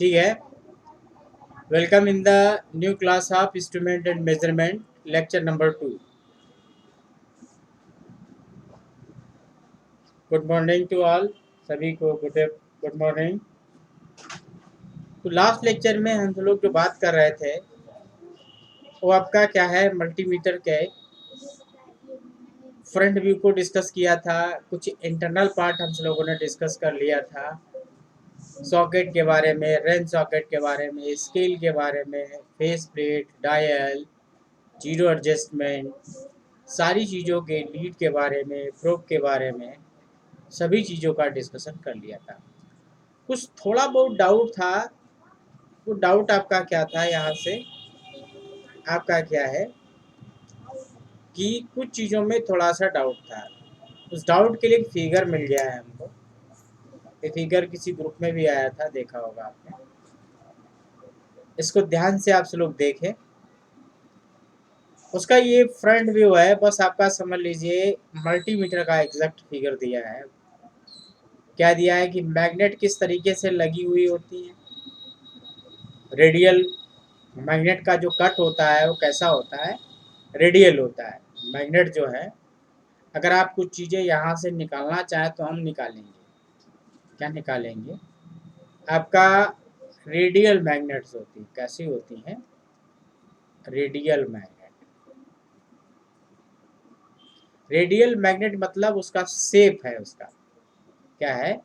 ठीक है। Welcome in the new class of instrument and measurement lecture number 2। Good morning to all, सभी को good morning. तो last lecture में हम लोग जो बात कर रहे थे वो आपका क्या है, मल्टीमीटर के फ्रंट व्यू को डिस्कस किया था। कुछ इंटरनल पार्ट हम लोगों ने डिस्कस कर लिया था, सॉकेट के बारे में, रेंज सॉकेट के बारे में, स्केल के बारे में, face plate, dial, zero adjustment, सारी चीज़ों के लीड के बारे में, प्रोब के बारे में, सभी चीज़ों का डिस्कशन कर लिया था। कुछ थोड़ा बहुत डाउट था, वो डाउट आपका क्या था, यहाँ से आपका क्या है कि कुछ चीज़ों में थोड़ा सा डाउट था। उस डाउट के लिए एक फिगर मिल गया है हमको। ये फिगर किसी ग्रुप में भी आया था, देखा होगा आपने। इसको ध्यान से आप लोग देखें। उसका ये फ्रंट व्यू है, बस आपका समझ लीजिए मल्टीमीटर का एग्जैक्ट फिगर दिया है। क्या दिया है कि मैग्नेट किस तरीके से लगी हुई होती है, रेडियल मैग्नेट का जो कट होता है वो कैसा होता है, रेडियल होता है। मैग्नेट जो है, अगर आप कुछ चीज़ें यहाँ से निकालना चाहें तो हम निकालेंगे। क्या निकालेंगे? आपका रेडियल मैग्नेट्स होती है। कैसी होती हैं? Radial magnet. रेडियल मैग्नेट मतलब उसका शेप है, उसका क्या है,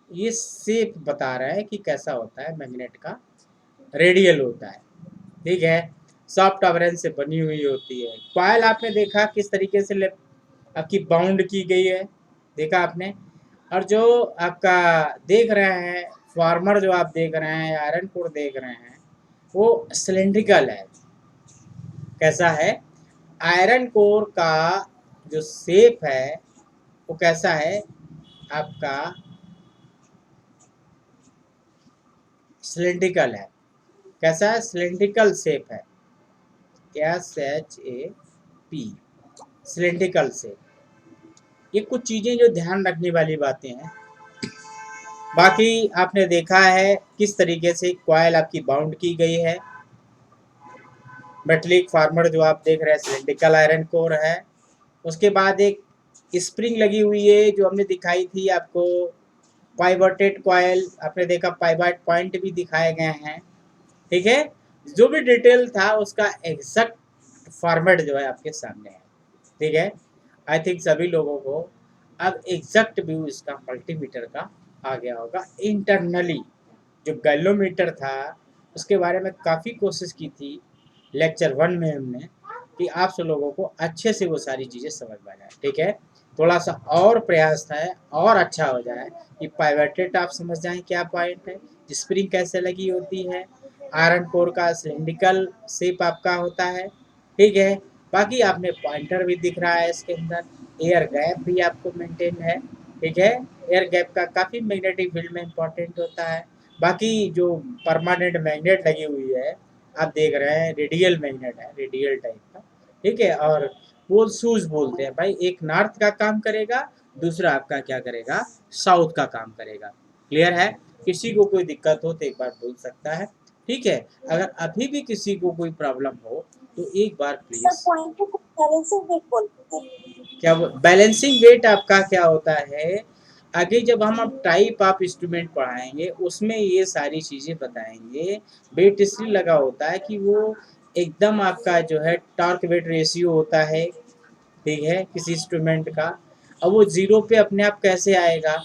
ये शेप बता रहा है कि कैसा होता है मैग्नेट का, रेडियल होता है। ठीक है, सॉफ्ट आवरण से बनी हुई होती है। कॉइल आपने देखा किस तरीके से आपकी बाउंड की गई है, देखा आपने। और जो आपका देख रहे हैं फार्मर, जो आप देख रहे हैं, आयरन कोर देख रहे हैं, वो सिलेंड्रिकल है। कैसा है? आयरन कोर का जो शेप है वो कैसा है आपका, सिलेंड्रिकल है। कैसा है? सिलेंड्रिकल शेप है। SHAP, cylindrical shape. ये कुछ चीज़ें जो ध्यान रखने वाली बातें हैं। बाकी आपने देखा है किस तरीके से कॉइल आपकी बाउंड की गई है। मेटलिक फार्मर जो आप देख रहे हैं सिलेंड्रिकल आयरन कोर है। उसके बाद एक स्प्रिंग लगी हुई है जो हमने दिखाई थी आपको, पाइवटेड कॉइल आपने देखा, पाइवट पॉइंट भी दिखाए गए हैं। ठीक है, जो भी डिटेल था उसका एग्जैक्ट फॉर्मेट जो है आपके सामने है। ठीक है, आई थिंक सभी लोगों को अब एग्जैक्ट व्यू इसका मल्टीमीटर का आ गया होगा। इंटरनली जो गैलोमीटर था उसके बारे में काफ़ी कोशिश की थी लेक्चर 1 में हमने, कि आप सब लोगों को अच्छे से वो सारी चीज़ें समझ में आ जाए। ठीक है, थोड़ा सा और प्रयास था और अच्छा हो जाए कि पाइवटेड आप समझ जाएं क्या पॉइंट है, स्प्रिंग कैसे लगी होती है, आयरन कोर का सिलिंड्रिकल शेप आपका होता है। ठीक है, बाकी आपने पॉइंटर भी दिख रहा है इसके अंदर, एयर गैप भी आपको मेंटेन है। ठीक है, एयर गैप का काफ़ी मैग्नेटिक फील्ड में इंपॉर्टेंट होता है। बाकी जो परमानेंट मैग्नेट लगी हुई है आप देख रहे हैं, रेडियल मैग्नेट है, रेडियल टाइप का। ठीक है, और पोल शूज बोलते हैं भाई, एक नॉर्थ का काम करेगा, दूसरा आपका क्या करेगा, साउथ का काम करेगा। क्लियर है? किसी को कोई दिक्कत हो तो एक बार बोल सकता है। ठीक है, अगर अभी भी किसी को कोई प्रॉब्लम हो तो एक बार प्लीज। बैलेंसिंग वेट बोलते हैं क्या? बैलेंसिंग वेट आपका क्या होता है, आगे जब हम अब टाइप ऑफ इंस्ट्रूमेंट पढ़ाएंगे उसमें ये सारी चीज़ें बताएंगे। वेट इसलिए लगा होता है कि वो एकदम आपका जो है टॉर्क वेट रेशियो होता है। ठीक है, किसी इंस्ट्रूमेंट का, अब वो जीरो पे अपने आप कैसे आएगा,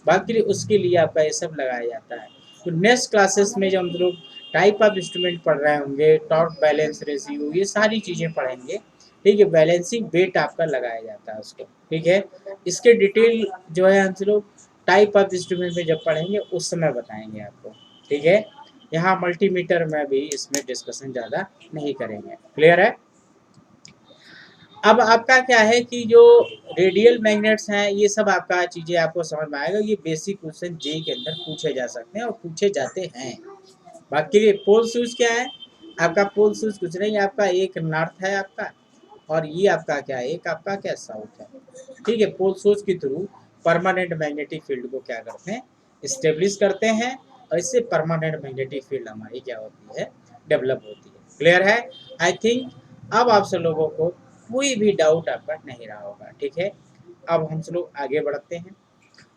बाकी उसके लिए आपका ये सब लगाया जाता है। तो नेक्स्ट क्लासेस में जब हम लोग टाइप ऑफ इंस्ट्रूमेंट पढ़ रहे होंगे, टॉर्क बैलेंस रेशियो, ये सारी चीज़ें पढ़ेंगे। ठीक है, बैलेंसिंग वेट आपका लगाया जाता है उसको। ठीक है, इसके डिटेल जो है हम लोग टाइप ऑफ इंस्ट्रूमेंट में जब पढ़ेंगे उस समय बताएंगे आपको। ठीक है, यहाँ मल्टीमीटर में भी इसमें डिस्कशन ज़्यादा नहीं करेंगे। क्लियर है? अब आपका क्या है कि जो रेडियल मैग्नेट्स हैं, ये सब आपका चीज़ें आपको समझ में आएगा। ये बेसिक क्वेश्चन जे के अंदर पूछे जा सकते हैं और पूछे जाते हैं। बाकी पोल शूज क्या है आपका? पोल शूज कुछ नहीं, आपका एक नॉर्थ है आपका, और ये आपका क्या है, एक आपका क्या साउथ है। ठीक है, पोल शूज के थ्रू परमानेंट मैग्नेटिक फील्ड को क्या करते हैं, इस्टेब्लिश करते हैं। और इससे परमानेंट मैग्नेटिक फील्ड हमारी क्या होती है, डेवलप होती है। क्लियर है? आई थिंक अब आप सब लोगों को कोई भी डाउट आपका नहीं रहा होगा। ठीक है, अब हम सब लोग आगे बढ़ते हैं।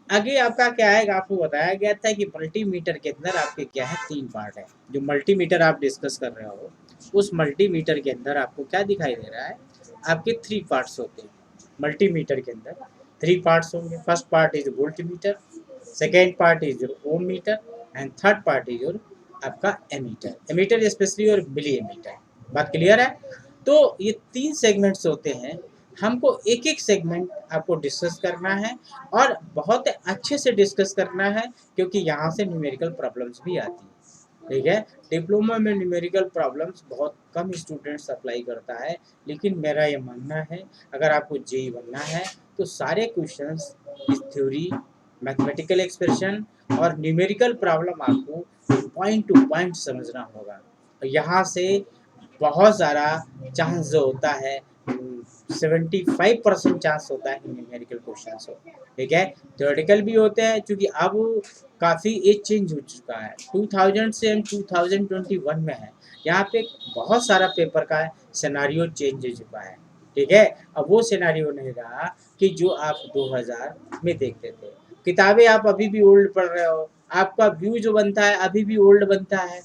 आगे आपका क्या है, आपको बताया गया था कि मल्टीमीटर के अंदर आपके क्या है, 3 पार्ट है। जो मल्टीमीटर आप डिस्कस कर रहे हो, उस मल्टीमीटर के अंदर आपको क्या दिखाई दे रहा है, आपके 3 पार्ट्स होते हैं। मल्टीमीटर के अंदर 3 पार्ट्स होंगे। First part is voltmeter, second part is your ohm meter and third part is your आपका एमीटर। एमीटर स्पेशली और मिली एमीटर। बात क्लियर है? तो ये 3 सेगमेंट्स होते हैं। हमको एक एक सेगमेंट आपको डिस्कस करना है और बहुत अच्छे से डिस्कस करना है, क्योंकि यहाँ से न्यूमेरिकल प्रॉब्लम्स भी आती है। ठीक है, डिप्लोमा में न्यूमेरिकल प्रॉब्लम्स बहुत कम स्टूडेंट्स अप्लाई करता है, लेकिन मेरा ये मानना है अगर आपको जेई बनना है तो सारे क्वेश्चंस इस थ्योरी, मैथमेटिकल एक्सप्रेशन और न्यूमेरिकल प्रॉब्लम आपको पॉइंट टू पॉइंट समझना होगा। यहाँ से बहुत सारा चांस जो होता है, 75% चांस होता है कि न्यूमेरिकल क्वेश्चन हो। ठीक है, थ्योरेटिकल भी होते हैं, क्योंकि अब काफ़ी एज चेंज हो चुका है। 2000 से हम 2021 में है। यहाँ पे बहुत सारा पेपर का सिनारियो चेंज हो चुका है। ठीक है, अब वो सिनारियो नहीं रहा कि जो आप 2000 में देखते थे। किताबें आप अभी भी ओल्ड पढ़ रहे हो, आपका व्यू जो बनता है अभी भी ओल्ड बनता है।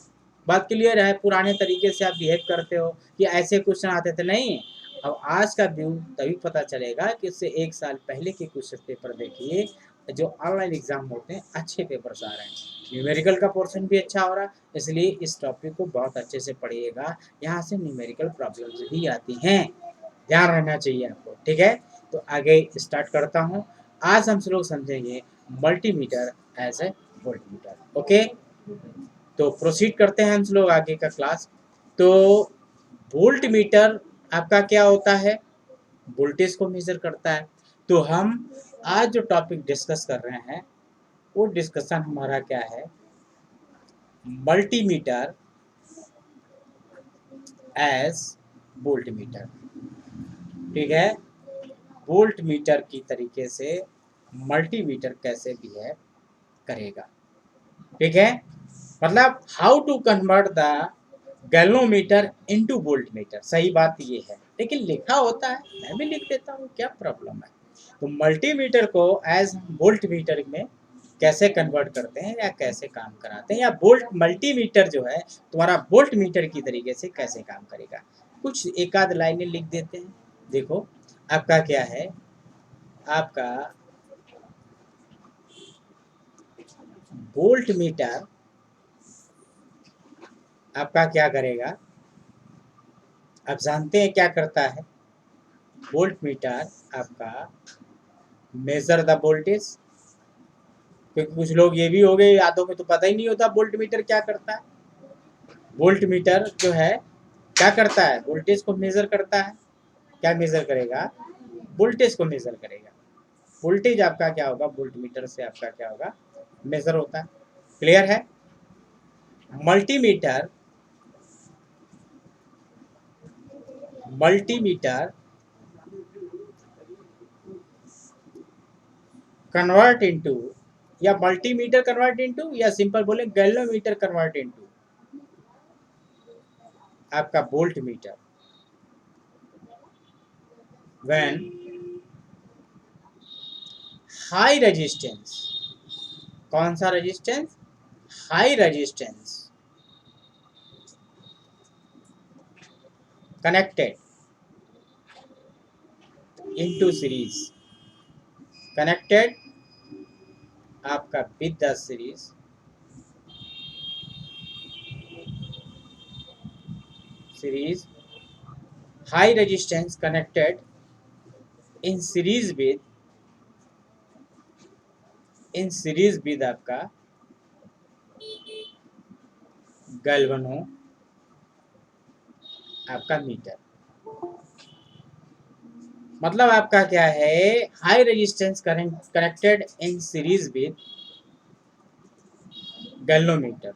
बात क्लियर है? पुराने तरीके से आप बिहेव करते हो कि ऐसे क्वेश्चन आते थे, नहीं। अब आज का व्यू तभी पता चलेगा कि इससे 1 साल पहले के क्वेश्चन पेपर देखिए, जो ऑनलाइन एग्जाम होते हैं अच्छे पेपर्स आ रहे हैं। न्यूमेरिकल का पोर्शन भी अच्छा हो रहा है, इसलिए इस टॉपिक को बहुत अच्छे से पढ़िएगा। यहाँ से न्यूमेरिकल प्रॉब्लम्स भी आती हैं, ध्यान रहना चाहिए आपको। ठीक है, तो आगे स्टार्ट करता हूँ। आज हम लोग समझेंगे multimeter as a voltmeter. Okay, तो प्रोसीड करते हैं हम लोग आगे का क्लास। तो वोल्ट मीटर आपका क्या होता है, वोल्टेज को मेजर करता है। तो हम आज जो टॉपिक डिस्कस कर रहे हैं वो डिस्कशन हमारा क्या है, मल्टीमीटर एज वोल्ट मीटर। ठीक है, वोल्ट मीटर की तरीके से मल्टीमीटर कैसे बिहेव करेगा। ठीक है, मतलब how to convert the galvanometer into volt meter. सही बात ये है, लेकिन लिखा होता है, मैं भी लिख देता हूँ, क्या प्रॉब्लम है। तो मल्टीमीटर को एज वोल्ट मीटर में कैसे कन्वर्ट करते हैं या कैसे काम कराते हैं, या वोल्ट मल्टीमीटर जो है तुम्हारा वोल्ट मीटर की तरीके से कैसे काम करेगा, कुछ एक आध लाइनें लिख देते हैं। देखो आपका क्या है, आपका वोल्ट मीटर आपका क्या करेगा, आप जानते हैं क्या करता है। वोल्ट मीटर आपका मेजर द वोल्टेज, क्योंकि कुछ लोग ये भी हो गए यादों में तो पता ही नहीं होता वोल्ट मीटर क्या करता है। वोल्ट मीटर जो है क्या करता है, वोल्टेज को मेजर करता है। क्या मेजर करेगा, वोल्टेज को मेजर करेगा। वोल्टेज आपका क्या होगा, वोल्ट मीटर से आपका क्या होगा, मेजर होता है। क्लियर है? मल्टीमीटर मल्टीमीटर कन्वर्ट इनटू, या मल्टीमीटर कन्वर्ट इनटू, या सिंपल बोले गैल्वेनोमीटर कन्वर्ट इनटू आपका voltmeter. When high resistance, कौन सा resistance, high resistance connected into series, connected आपका with the series, series high resistance connected in series with आपका galvano आपका meter. मतलब आपका क्या है, high resistance connected in series with galvanometer.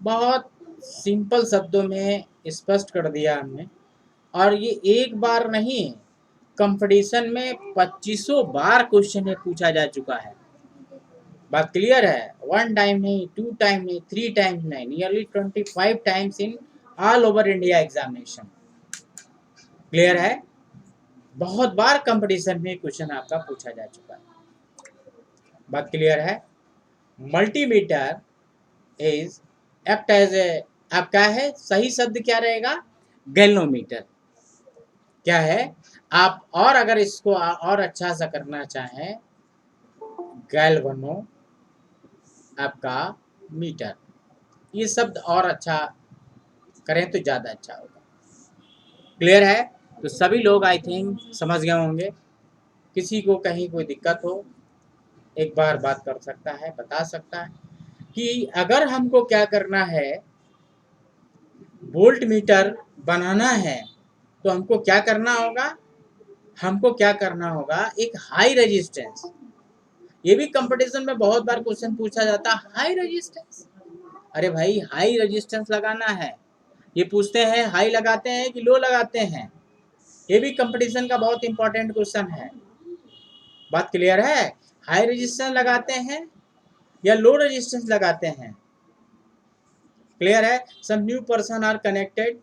बहुत सिंपल शब्दों में स्पष्ट कर दिया हमने, और ये एक बार नहीं, कंपटीशन में 2500 बार क्वेश्चन ये पूछा जा चुका है। बात क्लियर है? 1 टाइम नहीं, 2 टाइम नहीं, 3 टाइम्स नहीं, nearly 25 times in all over India examination. Clear है? बहुत बार कंपटीशन में क्वेश्चन आपका पूछा जा चुका है। बात क्लियर है? Multimeter is act as a, आपका है सही शब्द क्या रहेगा? गैल्वेनोमीटर। क्या है? आप और अगर इसको और अच्छा सा करना चाहें, गैल्वेनो आपका मीटर, ये शब्द और अच्छा करें तो ज़्यादा अच्छा होगा। क्लियर है? तो सभी लोग आई थिंक समझ गए होंगे। किसी को कहीं कोई दिक्कत हो, एक बार बात कर सकता है, बता सकता है कि अगर हमको क्या करना है, वोल्ट मीटर बनाना है, तो हमको क्या करना होगा? हमको क्या करना होगा? एक हाई रेजिस्टेंस, ये भी कंपटीशन में बहुत बार क्वेश्चन पूछा जाता है, हाई रेजिस्टेंस। अरे भाई हाई रेजिस्टेंस लगाना है, ये पूछते हैं हाई लगाते हैं कि लो लगाते हैं, ये भी कंपटीशन का बहुत इंपॉर्टेंट क्वेश्चन है। बात क्लियर है? हाई रेजिस्टेंस लगाते हैं या लो रेजिस्टेंस लगाते हैं? क्लियर है? Some new person are connected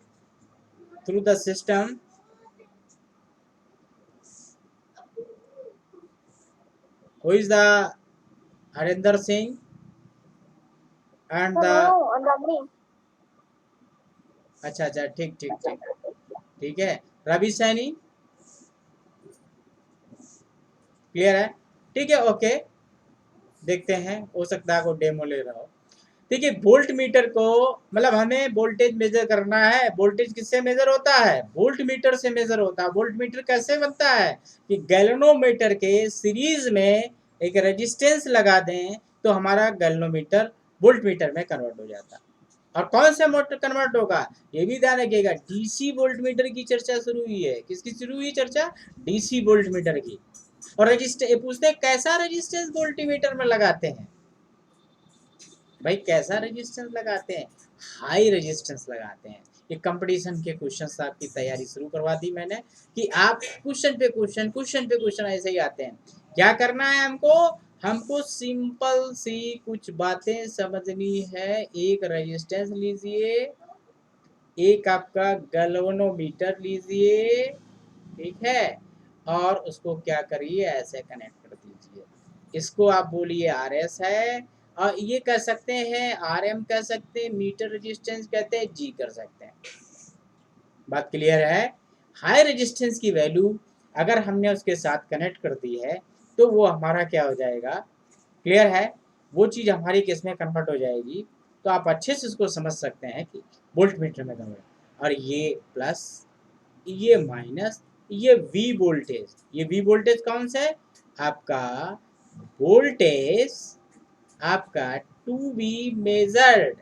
through the system. Who is the Harinder Singh and the, अच्छा अच्छा, ठीक ठीक ठीक, ठीक है। रवि सैनी, क्लियर है? ठीक है, ओके, देखते हैं, हो सकता है को डेमो ले रहा हो। ठीक है, वोल्ट मीटर को मतलब हमें वोल्टेज मेजर करना है। वोल्टेज किससे मेजर होता है? वोल्ट मीटर से मेजर होता है। वोल्ट मीटर कैसे बनता है? कि गैल्वेनोमीटर के सीरीज में एक रेजिस्टेंस लगा दें तो हमारा गैल्वेनोमीटर वोल्ट मीटर में कन्वर्ट हो जाता है। और कौन से मोटर कन्वर्ट होगा? ये भी ध्यान रखिएगा, डीसी वोल्ट मीटर की चर्चा शुरू हुई है। किसकी शुरू हुई चर्चा? डीसी वोल्ट मीटर की। और रजिस्टेंस पूछते हैं कैसा रेजिस्टेंस वोल्टीमीटर में लगाते हैं? भाई कैसा रेजिस्टेंस लगाते हैं? हाई रेजिस्टेंस लगाते हैं। ये कंपटीशन के क्वेश्चन आपकी तैयारी शुरू करवा दी मैंने कि आप क्वेश्चन पे क्वेश्चन, क्वेश्चन पे क्वेश्चन ऐसे ही आते हैं। क्या करना है हमको? हमको सिंपल सी कुछ बातें समझनी है। एक रेजिस्टेंस लीजिए, एक आपका गैल्वेनोमीटर लीजिए, ठीक है, और उसको क्या करिए, ऐसे कनेक्ट कर दीजिए। इसको आप बोलिए RS है, और ये कह सकते हैं RM कह सकते हैं, मीटर रेजिस्टेंस कहते हैं, G कर सकते हैं। बात क्लियर है? हाई रेजिस्टेंस की वैल्यू अगर हमने उसके साथ कनेक्ट कर दी है तो वो हमारा क्या हो जाएगा? क्लियर है? वो चीज़ हमारी किस में कन्वर्ट हो जाएगी? तो आप अच्छे से उसको समझ सकते हैं कि वोल्ट मीटर में कन्वर्ट। और ये प्लस, ये माइनस, ये V वोल्टेज, ये V वोल्टेज कौन सा है? आपका वोल्टेज आपका to be measured,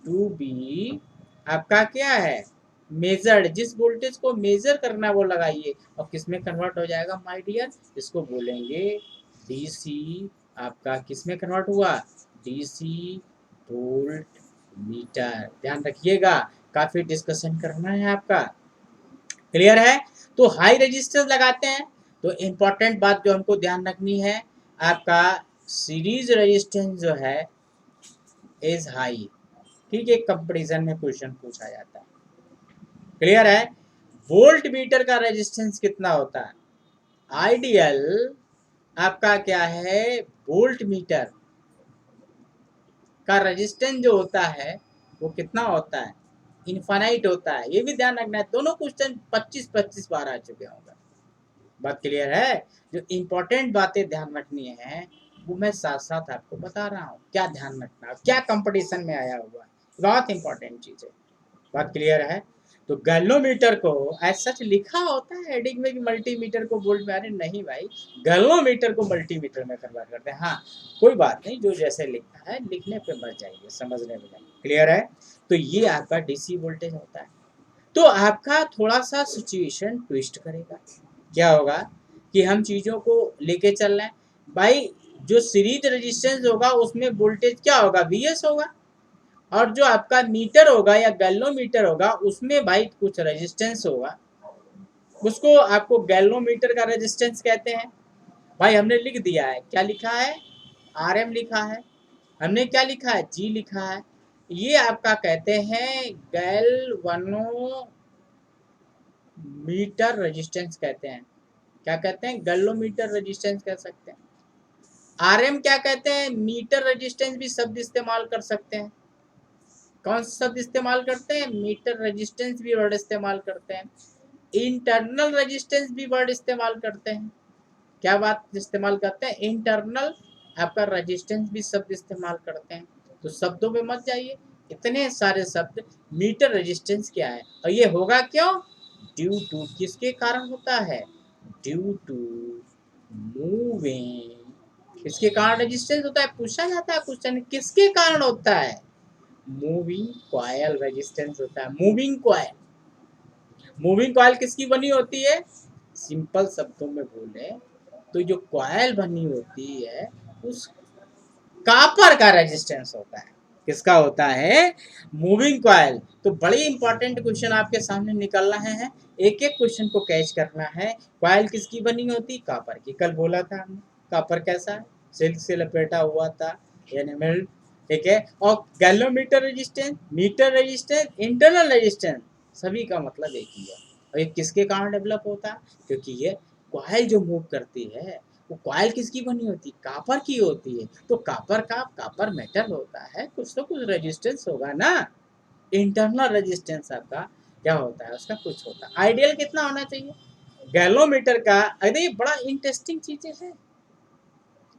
to be आपका क्या है? मेजर्ड। जिस वोल्टेज को मेजर करना वो लगाइए और किस में कन्वर्ट हो जाएगा माय डियर? इसको बोलेंगे डीसी। आपका किस में कन्वर्ट हुआ? DC volt meter. ध्यान रखिएगा, काफी डिस्कशन करना है आपका। क्लियर है? तो हाई रेजिस्टेंस लगाते हैं तो इम्पोर्टेंट बात जो हमको ध्यान रखनी है, आपका सीरीज रेजिस्टेंस जो है इज हाई। ठीक है, कंपैरिजन में क्वेश्चन पूछा जाता है। क्लियर है? वोल्ट मीटर का रेजिस्टेंस कितना होता है? आइडियल आपका क्या है? वोल्ट मीटर का रेजिस्टेंस जो होता है वो कितना होता है? इनफाइनाइट होता है। ये भी ध्यान रखना है, दोनों क्वेश्चन 25-25 बार आ चुके होंगे। बात क्लियर है? जो इम्पोर्टेंट बातें ध्यान रखनी है वो मैं साथ साथ आपको बता रहा हूँ। क्या ध्यान रखना, क्या कंपटीशन में आया हुआ है, बहुत इंपॉर्टेंट चीज़ है। बात क्लियर है? तो गैल्वेनोमीटर को एज सच लिखा होता है हेडिंग में कि मल्टीमीटर को वोल्ट में, अरे नहीं भाई, गैल्वेनोमीटर को मल्टीमीटर में कन्वर्ट करते हैं। हाँ, कोई बात नहीं, जो जैसे लिखता है लिखने पे बच जाइए, समझने में जाइए। क्लियर है? तो ये आपका डीसी वोल्टेज होता है। तो आपका थोड़ा सा सिचुएशन ट्विस्ट करेगा। क्या होगा कि हम चीज़ों को लेके चल रहे हैं भाई, जो सीरीज रेजिस्टेंस होगा उसमें वोल्टेज क्या होगा? VS होगा। और जो आपका मीटर होगा या गैल्वेनोमीटर होगा उसमें भाई कुछ रेजिस्टेंस होगा, उसको आपको गैल्वेनोमीटर का रेजिस्टेंस कहते हैं। भाई हमने लिख दिया है, क्या लिखा है? RM लिखा है, हमने क्या लिखा है, G लिखा है। ये आपका कहते हैं गैल्वेनोमीटर रेजिस्टेंस कहते हैं। क्या कहते हैं, गैल्वेनोमीटर रेजिस्टेंस कह सकते हैं। RM क्या कहते हैं, मीटर रेजिस्टेंस भी शब्द इस्तेमाल कर सकते हैं। कौन सा शब्द इस्तेमाल करते हैं, मीटर रेजिस्टेंस भी वर्ड इस्तेमाल करते हैं। इंटरनल रेजिस्टेंस भी वर्ड इस्तेमाल करते हैं। क्या बात इस्तेमाल करते हैं, इंटरनल आपका रेजिस्टेंस भी शब्द इस्तेमाल करते हैं। तो शब्दों में मत जाइए, इतने सारे शब्द। मीटर रेजिस्टेंस क्या है, और ये होगा क्यों, ड्यू टू, किसके कारण होता है, ड्यू टू मूविंग, किसके कारण रेजिस्टेंस होता है, पूछा जाता है क्वेश्चन, किसके कारण होता है, मूविंग कॉइल रेजिस्टेंस होता है। मूविंग कॉइल, मूविंग कॉइल किसकी बनी होती है, सिंपल शब्दों में बोले तो जो कॉइल बनी होती है उस कापर का रेजिस्टेंस होता है। किसका होता है, मूविंग कॉइल। तो बड़ी इंपॉर्टेंट क्वेश्चन आपके सामने निकल रहे हैं, एक एक क्वेश्चन को कैच करना है। कॉइल किसकी बनी होती, कापर की। कल बोला था हमने, कापर कैसा है, सिल्क से लपेटा हुआ था, एनिमल, ठीक है। और galvanometer resistance, metre resistance, internal resistance, सभी का मतलब एक ही है। और ये किसके कारण डेवलप होता है, क्योंकि ये कॉइल जो मूव करती है वो कॉइल किसकी बनी होती है, कापर की होती है। तो कापर का, कापर मेटल होता है, कुछ तो कुछ रेजिस्टेंस होगा ना। इंटरनल रेजिस्टेंस आपका क्या होता है, उसका कुछ होता है। आइडियल कितना होना चाहिए गैल्वेनोमीटर का। अरे ये बड़ा इंटरेस्टिंग चीजें हैं,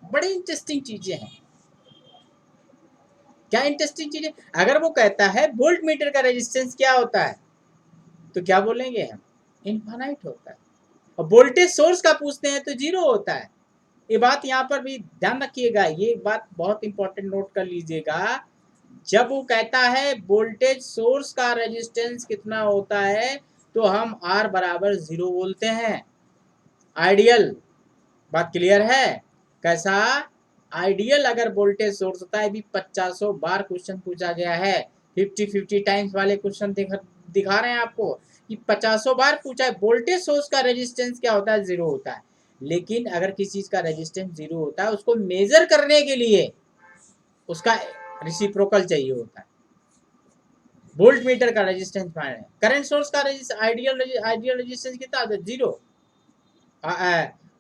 बड़ी इंटरेस्टिंग चीजें हैं। क्या इंटरेस्टिंग चीजें, अगर वो कहता है वोल्ट मीटर का रेजिस्टेंस क्या होता है, तो क्या बोलेंगे हम, इनफाइनाइट होता है। और वोल्टेज सोर्स का पूछते हैं तो जीरो होता है। ये बात यहाँ पर भी ध्यान रखिएगा, ये बात बहुत इंपॉर्टेंट नोट कर लीजिएगा। जब वो कहता है वोल्टेज सोर्स का रेजिस्टेंस कितना होता है, तो हम R बराबर 0 बोलते हैं। आइडियल, बात क्लियर है, कैसा, आइडियल अगर वोल्टेज सोर्स होता है, भी 50 बार क्वेश्चन पूछा गया है, 50 टाइम्स वाले क्वेश्चन दिखा रहे हैं आपको कि 50 बार पूछा है, वोल्टेज सोर्स का रेजिस्टेंस क्या होता है, 0 होता है। लेकिन अगर किसी चीज का रेजिस्टेंस 0 होता है, उसको मेजर करने के लिए उसका रेसिप्रोकल चाहिए होता है। वोल्ट मीटर का रेजिस्टेंस फाइंड है, करंट सोर्स का आइडियल रेजिस्टेंस कितना होता है, 0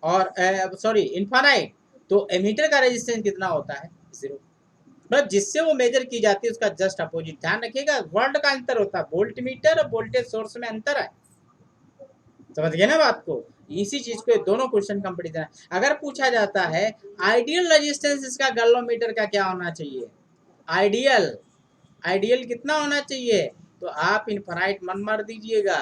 और सॉरी इनफाइनाइट। तो एमीटर का रेजिस्टेंस कितना होता है, 0। मतलब जिससे वो मेजर की जाती है उसका जस्ट अपोजिट। ध्यान रखिएगा, वर्ड का अंतर होता है, वोल्ट मीटर और वोल्टेज सोर्स में अंतर है। समझ गए ना बात को, इसी चीज को दोनों क्वेश्चन कंपटीशन है। अगर पूछा जाता है आइडियल रेजिस्टेंस इसका गैल्वेनोमीटर का क्या होना चाहिए, आइडियल, आइडियल कितना होना चाहिए, तो आप इनफाइनाइट मन मार दीजिएगा,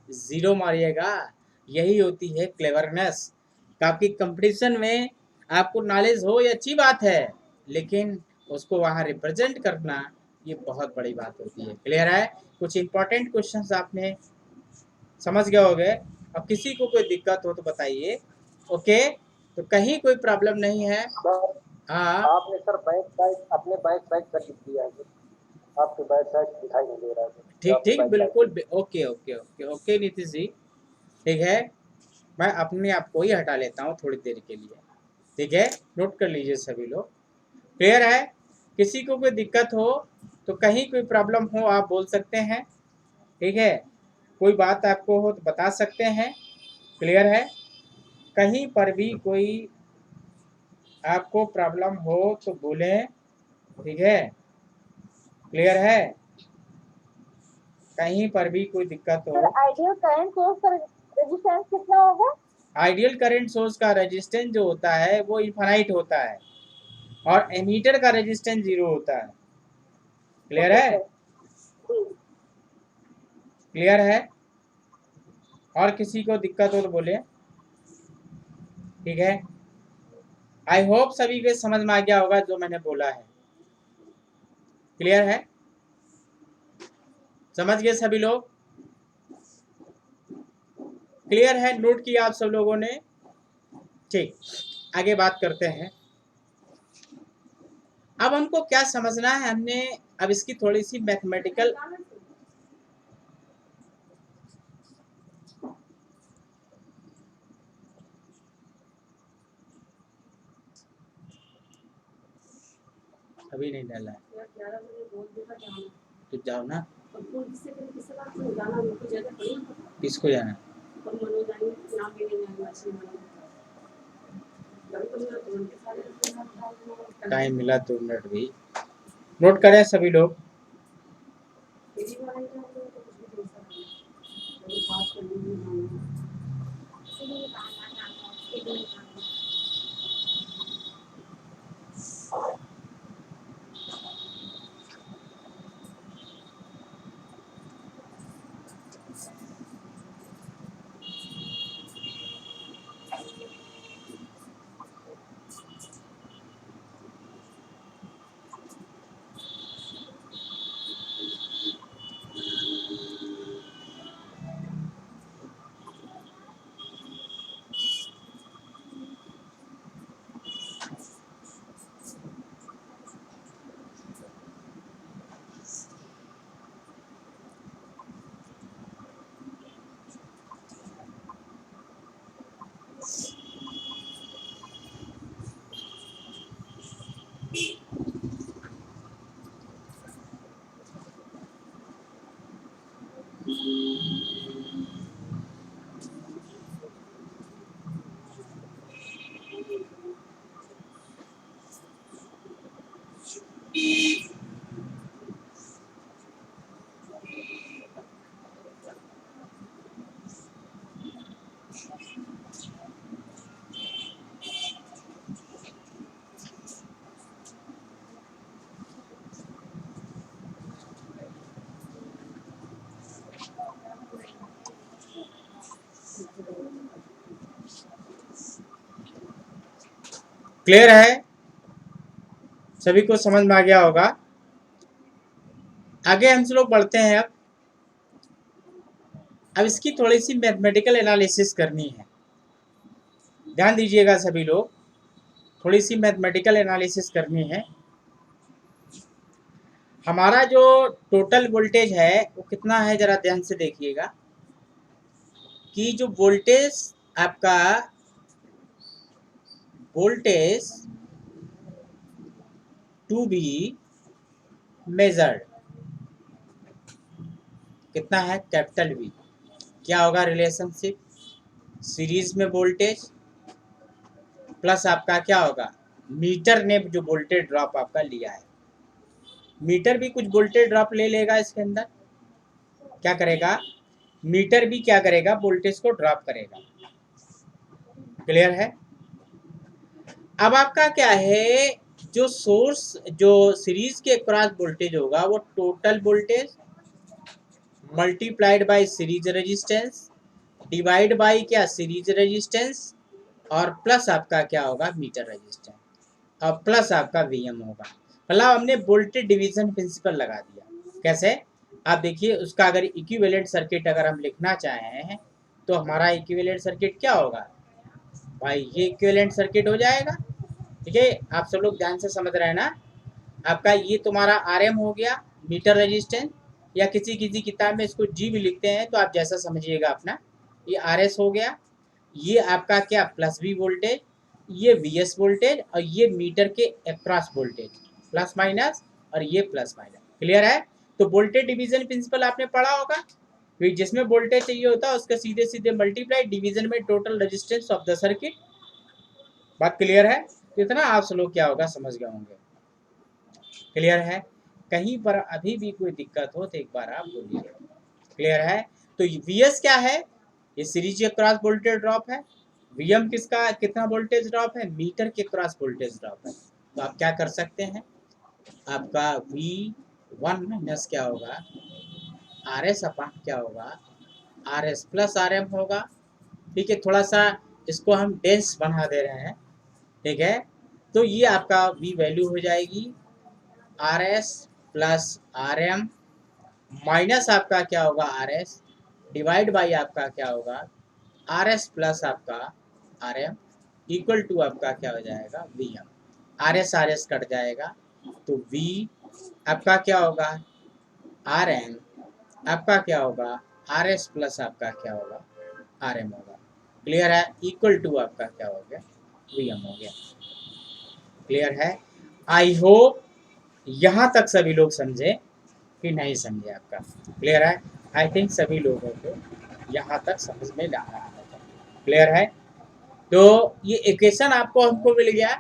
0 मारिएगा। यही होती है क्लेवरनेस। आपकी कंपटीशन में आपको नॉलेज हो ये अच्छी बात है, लेकिन उसको वहाँ रिप्रेजेंट करना ये बहुत बड़ी बात होती है। क्लियर है, कुछ इंपॉर्टेंट क्वेश्चंस आपने समझ गए होंगे। अब किसी को कोई दिक्कत हो तो बताइए, ओके। तो कहीं कोई प्रॉब्लम नहीं है। हाँ आपने सर बैक साइड, अपने बैक साइड कर दिया है, आपके बैक साइड दिखाई नहीं दे रहा है, ठीक आपके ठीक, बैक साइड। बिल्कुल okay okay okay okay Nitish ji, ठीक है। मैं अपने आप को ही हटा लेता हूँ थोड़ी देर के लिए, ठीक है। नोट कर लीजिए सभी लोग, क्लियर है। किसी को कोई दिक्कत हो तो कहीं कोई प्रॉब्लम हो आप बोल सकते हैं, ठीक है। कोई बात आपको हो तो बता सकते हैं, क्लियर है। कहीं पर भी कोई आपको प्रॉब्लम हो तो बोलें, ठीक है, क्लियर है। कहीं पर भी कोई दिक्कत हो। आइडियल करंट सोर्स का रेजिस्टेंस कितना होगा, आइडियल करंट सोर्स का रेजिस्टेंस जो होता है वो इनफाइनाइट होता है, और एमीटर का रेजिस्टेंस 0 होता है। क्लियर ओके है, सर। क्लियर है। और किसी को दिक्कत हो तो बोले, ठीक है। आई होप सभी को समझ में आ गया होगा जो मैंने बोला है, क्लियर है, समझ गए सभी लोग, क्लियर है, नोट किया आप सब लोगों ने, ठीक। आगे बात करते हैं। अब हमको क्या समझना है, हमने अब इसकी थोड़ी सी मैथमेटिकल, अभी नहीं डाला है, 11 बजे बोल देगा जाना। तो जाओ ना। और फोन किससे करें, किससे बात करें, जाना उनको ज्यादा पड़ी किसको जाना है? और मनोज आएंगे, नाम भी नहीं जाएंगे अच्छी मनोज। कभी कभी तो उनके सारे टाइम मिला 2 मिनट भी नोट करें सभी लोग। मेरी बात है तो कुछ भी बोल सकते हैं, कभी बात करनी नहीं मालूम। क्लियर है, सभी को समझ में आ गया होगा। आगे हम लोग बढ़ते हैं। अब इसकी थोड़ी सी मैथमेटिकल एनालिसिस करनी है, ध्यान दीजिएगा सभी लोग। थोड़ी सी मैथमेटिकल एनालिसिस करनी है। हमारा जो टोटल वोल्टेज है वो कितना है, जरा ध्यान से देखिएगा कि जो वोल्टेज आपका वोल्टेज टू बी मेजर्ड कितना है, कैपिटल वी। क्या होगा रिलेशनशिप, सीरीज में वोल्टेज प्लस आपका क्या होगा, मीटर ने जो वोल्टेज ड्रॉप आपका लिया है, मीटर भी कुछ वोल्टेज ड्रॉप ले लेगा इसके अंदर। क्या करेगा, मीटर भी क्या करेगा, वोल्टेज को ड्रॉप करेगा। क्लियर है। अब आपका क्या है, जो सोर्स जो सीरीज के क्रॉस वोल्टेज होगा वो total voltage multiplied by series resistance divide by क्या, सीरीज रेजिस्टेंस, और प्लस आपका क्या होगा, मीटर रेजिस्टेंस, और प्लस आपका वीएम होगा। मतलब हमने वोल्टेज डिवीजन प्रिंसिपल लगा दिया। कैसे, आप देखिए उसका अगर इक्विवेलेंट सर्किट अगर हम लिखना चाहे हैं तो हमारा इक्विवेलेंट सर्किट क्या होगा भाई, ये इक्विवेलेंट सर्किट हो जाएगा। ठीक है, आप सब लोग ध्यान से समझ रहे हैं ना। आपका ये तुम्हारा आरएम हो गया, मीटर रेजिस्टेंस, या किसी किसी किताब में इसको जी भी लिखते हैं, तो आप जैसा समझिएगा अपना। ये आरएस हो गया, ये आपका क्या प्लस वी वोल्टेज, ये वीएस वोल्टेज, और ये मीटर के अक्रॉस वोल्टेज प्लस माइनस, और ये प्लस माइनस। क्लियर है। तो वोल्टेज डिवीजन प्रिंसिपल आपने पढ़ा होगा, जिसमें वोल्टेज चाहिए होता है उसका सीधे सीधे मल्टीप्लाई डिवीजन में total resistance of the circuit. बात क्लियर है। तो इतना आप सब लोग क्या होगा समझ गए होंगे। क्लियर है। कहीं पर अभी भी कोई दिक्कत हो तो एक बार आप बोलिए। क्लियर है। तो वीएस क्या है, ये सीरीज के क्रॉस वोल्टेज ड्रॉप है। वीएम किसका कितना वोल्टेज ड्रॉप है, मीटर के क्रॉस वोल्टेज ड्रॉप है। तो आप क्या कर सकते हैं, आपका V1 माइनस क्या होगा, RS अपॉन क्या होगा, RS प्लस RM होगा। ठीक है, थोड़ा सा इसको हम डेंस बना दे रहे हैं। ठीक है, तो ये आपका V वैल्यू हो जाएगी RS प्लस RM माइनस आपका क्या होगा RS डिवाइड बाई आपका क्या होगा RS प्लस आपका RM इक्वल टू आपका क्या हो जाएगा VM। RS कट जाएगा तो V आपका क्या होगा, RM आपका क्या होगा, RS प्लस आपका क्या होगा RM होगा। क्लियर है। इक्वल टू आपका क्या हो गया VM हो गया। क्लियर है। आई होप यहाँ तक सभी लोग समझे कि नहीं समझे? आपका क्लियर है? आई थिंक सभी लोगों को यहाँ तक समझ में आ रहा है। क्लियर है? तो ये इक्वेशन आपको हमको मिल गया।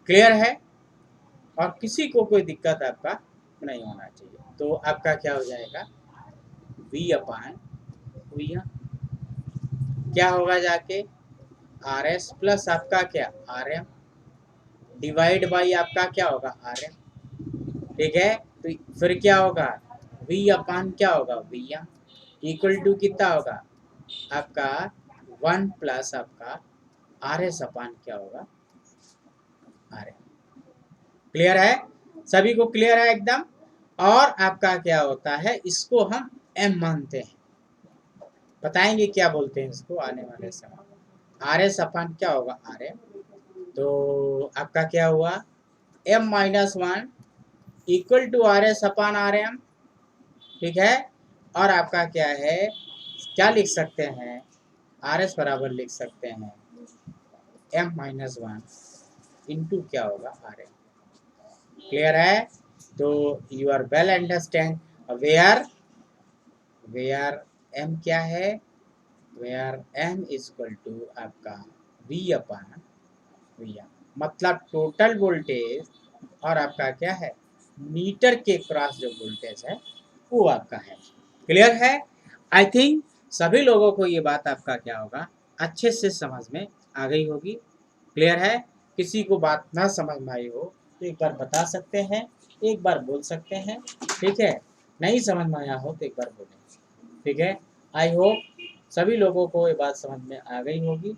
क्लियर है? और किसी को कोई दिक्कत आपका नहीं होना चाहिए। तो आपका क्या हो जाएगा? v अपान v क्या होगा जाके? आर एस प्लस आपका क्या? आर एम डिवाइड बाई आपका क्या होगा? R M. ठीक है, तो फिर क्या होगा? v अपान क्या होगा? v एम इक्वल टू कितना होगा आपका? 1 प्लस आपका आर एस अपान क्या होगा? R M. क्लियर है? सभी को क्लियर है एकदम? और आपका क्या होता है, इसको हम m मानते हैं। बताएंगे क्या बोलते हैं इसको आने वाले समय। आर एस अपान क्या होगा? R M. तो आपका क्या हुआ? m minus 1 equal to R S upon R M. ठीक है, और आपका क्या है, क्या लिख सकते हैं? आर एस बराबर लिख सकते हैं m माइनस 1 इंटू क्या होगा? R M. क्लियर है? तो you are well understand where m क्या है? Where m is equal to आपका v अपान v एम, मतलब टोटल वोल्टेज और आपका क्या है, मीटर के क्रॉस जो वोल्टेज है वो आपका है। क्लियर है? आई थिंक सभी लोगों को ये बात आपका क्या होगा, अच्छे से समझ में आ गई होगी। क्लियर है? किसी को बात ना समझ में आई हो तो एक बार बता सकते हैं, एक बार बोल सकते हैं। ठीक है, नहीं समझ में आया हो तो एक बार बोलें। ठीक है, आई होप सभी लोगों को ये बात समझ में आ गई होगी।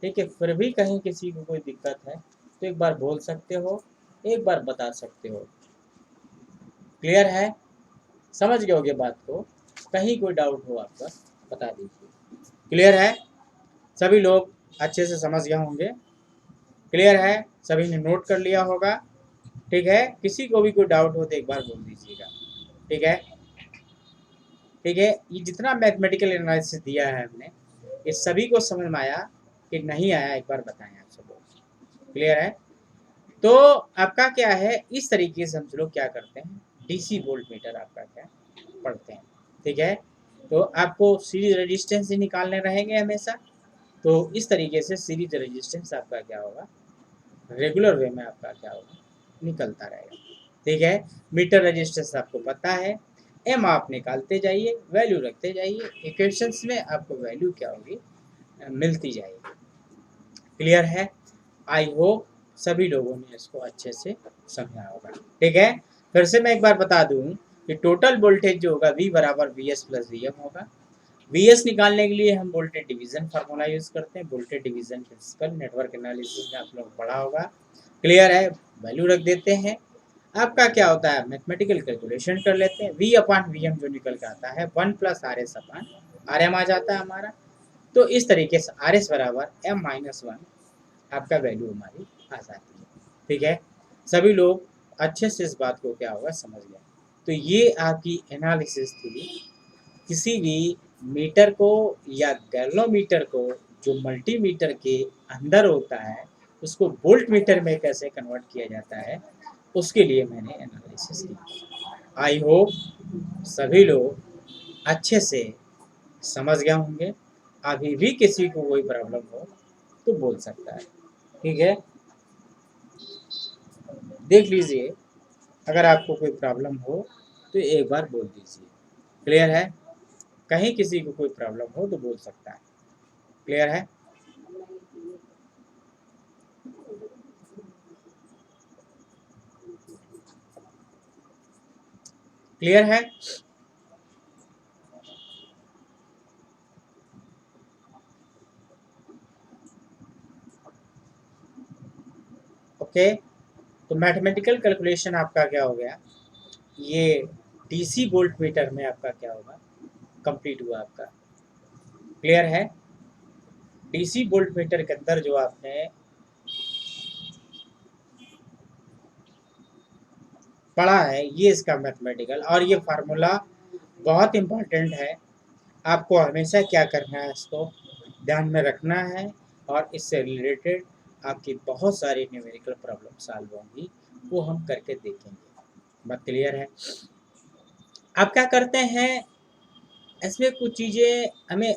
ठीक है, फिर भी कहीं किसी को कोई दिक्कत है तो एक बार बोल सकते हो, एक बार बता सकते हो। क्लियर है? समझ गए होगे बात को? कहीं कोई डाउट हो आपका बता दीजिए। क्लियर है? सभी लोग अच्छे से समझ गए होंगे। क्लियर है? सभी ने नोट कर लिया होगा। ठीक है, किसी को भी कोई डाउट हो तो एक बार बोल दीजिएगा। ठीक है? ठीक है, ये जितना मैथमेटिकल एनालिसिस दिया है हमने, ये सभी को समझ में आया कि नहीं आया, एक बार बताएं आप सब लोग। क्लियर है? तो आपका क्या है, इस तरीके से हम लोग क्या करते हैं, डीसी वोल्ट मीटर आपका क्या पढ़ते हैं। ठीक है, तो आपको सीरीज रेजिस्टेंस ही निकालने रहेंगे हमेशा। तो इस तरीके से सीरीज रेजिस्टेंस आपका क्या होगा, रेगुलर वे में आपका क्या होगा, निकलता रहेगा। ठीक है, मीटर रेजिस्टेंस आपको पता है, एम आप निकालते जाइए, वैल्यू रखते जाइए, इक्वेशंस में आपको वैल्यू क्या होगी, मिलती जाएगी। क्लियर है? आई होप सभी लोगों ने इसको अच्छे से समझा होगा। ठीक है, फिर से मैं एक बार बता दूं कि टोटल वोल्टेज जो होगा V बराबर V S plus V M होगा। वी एस निकालने के लिए हम वोल्टेज डिवीजन फार्मूला यूज करते हैं, voltage division principle network analysis में आप लोग पढ़ा होगा। क्लियर है? वैल्यू रख देते हैं, आपका क्या होता है, मैथमेटिकल कैलकुलेशन कर लेते हैं। V अपान वी एम जो निकल के आता है 1 plus R S upon R M आ जाता है हमारा। तो इस तरीके से आर एस बराबर एम माइनस 1 आपका वैल्यू हमारी आ जाती है। ठीक है, सभी लोग अच्छे से इस बात को क्या होगा समझ गए। तो ये आपकी एनालिसिस थी, किसी भी मीटर को या गैल्वोमीटर को जो मल्टीमीटर के अंदर होता है उसको वोल्ट मीटर में कैसे कन्वर्ट किया जाता है, उसके लिए मैंने एनालिसिस की। आई होप सभी लोग अच्छे से समझ गए होंगे। अभी भी किसी को कोई प्रॉब्लम हो तो बोल सकता है। ठीक है, देख लीजिए, अगर आपको कोई प्रॉब्लम हो तो एक बार बोल दीजिए। क्लियर है? कहीं किसी को कोई प्रॉब्लम हो तो बोल सकता है। क्लियर है? क्लियर है? ओके, तो मैथमेटिकल कैलकुलेशन आपका क्या हो गया, ये डीसी वोल्ट मीटर में आपका क्या होगा, कंप्लीट हुआ आपका। क्लियर है? डीसी वोल्ट मीटर के अंदर जो आपने पढ़ा है ये इसका मैथमेटिकल, और ये फार्मूला बहुत इम्पोर्टेंट है। आपको हमेशा क्या करना है, इसको ध्यान में रखना है, और इससे रिलेटेड आपकी बहुत सारी न्यूमेरिकल प्रॉब्लम सॉल्व होंगी। वो हम करके देखेंगे। बात क्लियर है? आप क्या करते हैं, इसमें कुछ चीज़ें हमें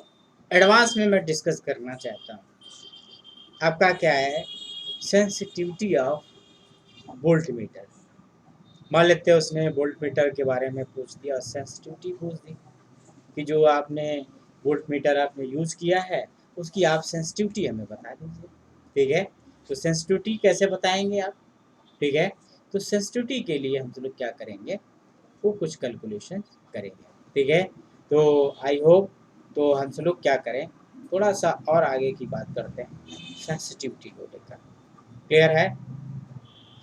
एडवांस में मैं डिस्कस करना चाहता हूँ। आपका क्या है, सेंसिटिविटी ऑफ वोल्ट मीटर। मान लेते हैं उसने वोल्ट मीटर के बारे में पूछ दिया और सेंसिटिविटी पूछ दी कि जो आपने वोल्ट मीटर आपने यूज़ किया है उसकी आप सेंसिटिविटी हमें बता दीजिए। ठीक है, तो सेंसिटिविटी कैसे बताएंगे आप? ठीक है, तो सेंसिटिविटी के लिए हम लोग क्या करेंगे, वो कुछ कैलकुलेशन करेंगे। ठीक है, तो आई होप तो हम लोग क्या करें, थोड़ा सा और आगे की बात करते हैं सेंसिटिविटी को लेकर। क्लियर है?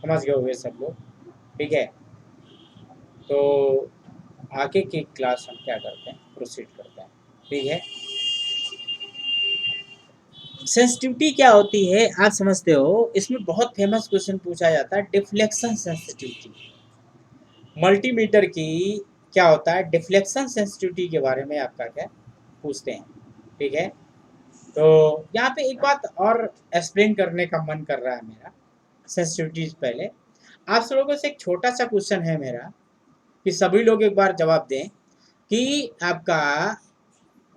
समझ गए होंगे सब लोग? ठीक है, तो आगे की क्लास हम क्या करते हैं, प्रोसीड करते हैं। ठीक है, सेंसिटिविटी क्या होती है आप समझते हो? इसमें बहुत फेमस क्वेश्चन पूछा जाता है, डिफ्लेक्शन सेंसिटिविटी। मल्टीमीटर की क्या होता है, डिफ्लेक्शन सेंसिटिविटी के बारे में आपका क्या पूछते हैं। ठीक है, तो यहाँ पे एक बात और एक्सप्लेन करने का मन कर रहा है मेरा सेंसिटिविटी से पहले। आप सब लोगों से एक छोटा सा क्वेश्चन है मेरा कि सभी लोग एक बार जवाब दें कि आपका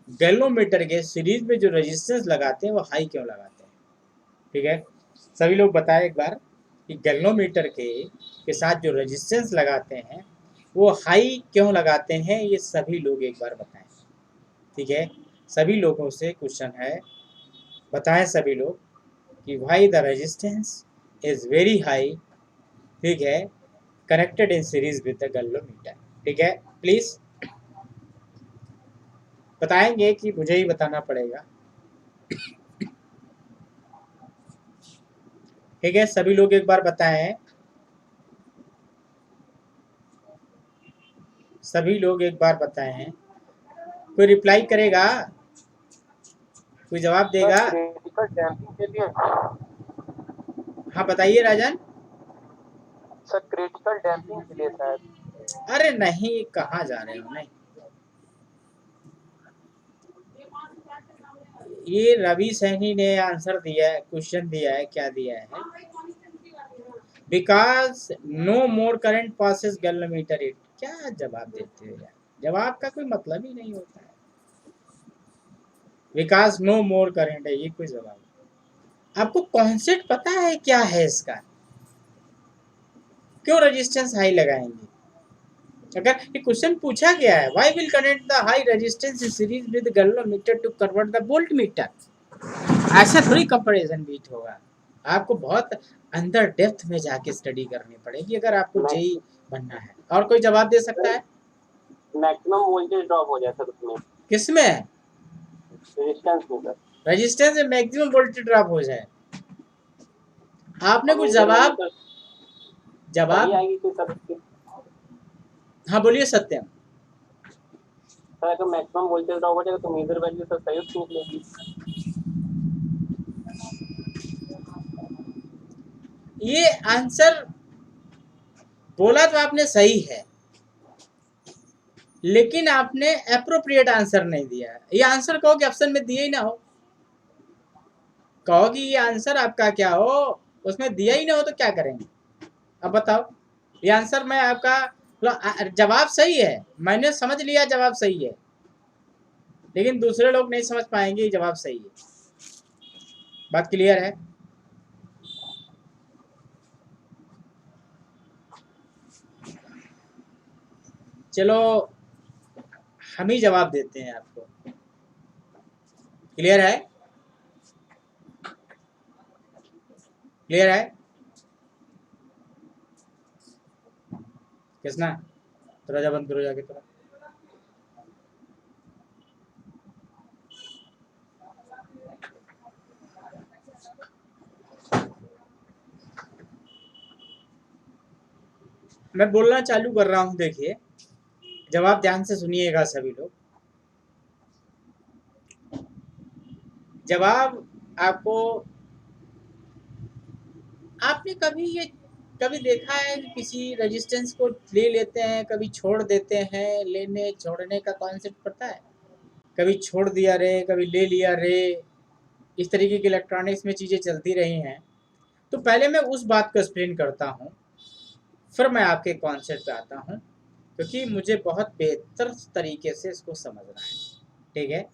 गैल्वेनोमीटर के सीरीज में जो रेजिस्टेंस लगाते हैं वो हाई क्यों लगाते हैं? ठीक है, सभी लोग बताएं एक बार कि गैल्वेनोमीटर के साथ जो रेजिस्टेंस लगाते हैं वो हाई क्यों लगाते हैं, ये सभी लोग एक बार बताएं। ठीक है, सभी लोगों से क्वेश्चन है, बताएं सभी लोग कि why the resistance is very high. ठीक है, connected in series with the galvanometer. ठीक है, प्लीज बताएंगे कि मुझे ही बताना पड़ेगा। ठीक है, सभी लोग एक बार बताएं, सभी लोग एक बार बताएं। कोई रिप्लाई करेगा, कोई जवाब देगा? क्रिटिकल डैम्पिंग के लिए हाँ बताइए राजन। सर, क्रिटिकल डैम्पिंग के लिए शायद। अरे नहीं, कहाँ जा रहे हो? नहीं, ये रवि सैनी ने आंसर दिया है, क्वेश्चन दिया है, क्या दिया है, because no more current passes galvanometer it. क्या जवाब देते हो यार, जवाब का कोई मतलब ही नहीं होता है। बिकॉज नो मोर करंट है, ये कोई जवाब? आपको कॉन्सेप्ट पता है क्या है इसका? क्यों रेजिस्टेंस हाई लगाएंगे? अगर ये क्वेश्चन पूछा गया है, why will connect the high resistance in series with galvanometer to convert the volt meter, ऐसा थोड़ी कंपैरिजन बीट होगा। आपको बहुत अंदर डेप्थ में जाके स्टडी करनी पड़ेगी अगर आपको जेई बनना है। और कोई जवाब दे सकता है? मैक्सिमम वोल्टेज ड्रॉप हो जाता है उसमें, किसमें? रेजिस्टेंस में सर। रेजिस्टेंस में मैक्सिमम वोल्टेज ड्रॉप हो जाए? आपने कुछ जवाब जवाब आएगी कोई सर उसकी? हाँ बोलिए सत्यम। सर अगर मैक्सिमम वोल्टेज ड्रॉप हो जाएगा तो मेजर वैल्यू सर सही उसकी निकलेगी। ये आंसर बोला तो आपने सही है, लेकिन आपने एप्रोप्रिएट आंसर नहीं दिया है। ये आंसर कहो कि ऑप्शन में दिया ही ना हो, कहो कि ये आंसर आपका क्या हो, उसमें दिया ही ना हो तो क्या करेंगे? अब बताओ, ये आंसर मैं आपका जवाब सही है, मैंने समझ लिया जवाब सही है, लेकिन दूसरे लोग नहीं समझ पाएंगे जवाब सही है। बात क्लियर है? चलो हम ही जवाब देते हैं आपको। क्लियर है? क्लियर है? किसना दरवाजा बंद करो जाके थोड़ा। मैं बोलना चालू कर रहा हूं, देखिए जवाब ध्यान से सुनिएगा सभी लोग। जवाब आपको, आपने कभी देखा है कि किसी रेजिस्टेंस को ले लेते हैं, कभी छोड़ देते हैं? लेने छोड़ने का कॉन्सेप्ट पता है? कभी छोड़ दिया रे, कभी ले लिया रे, इस तरीके की इलेक्ट्रॉनिक्स में चीज़ें चलती रही हैं। तो पहले मैं उस बात को एक्सप्लेन करता हूँ फिर मैं आपके कॉन्सेप्ट पे आता हूँ, क्योंकि मुझे बहुत बेहतर तरीके से इसको समझना है। ठीक है,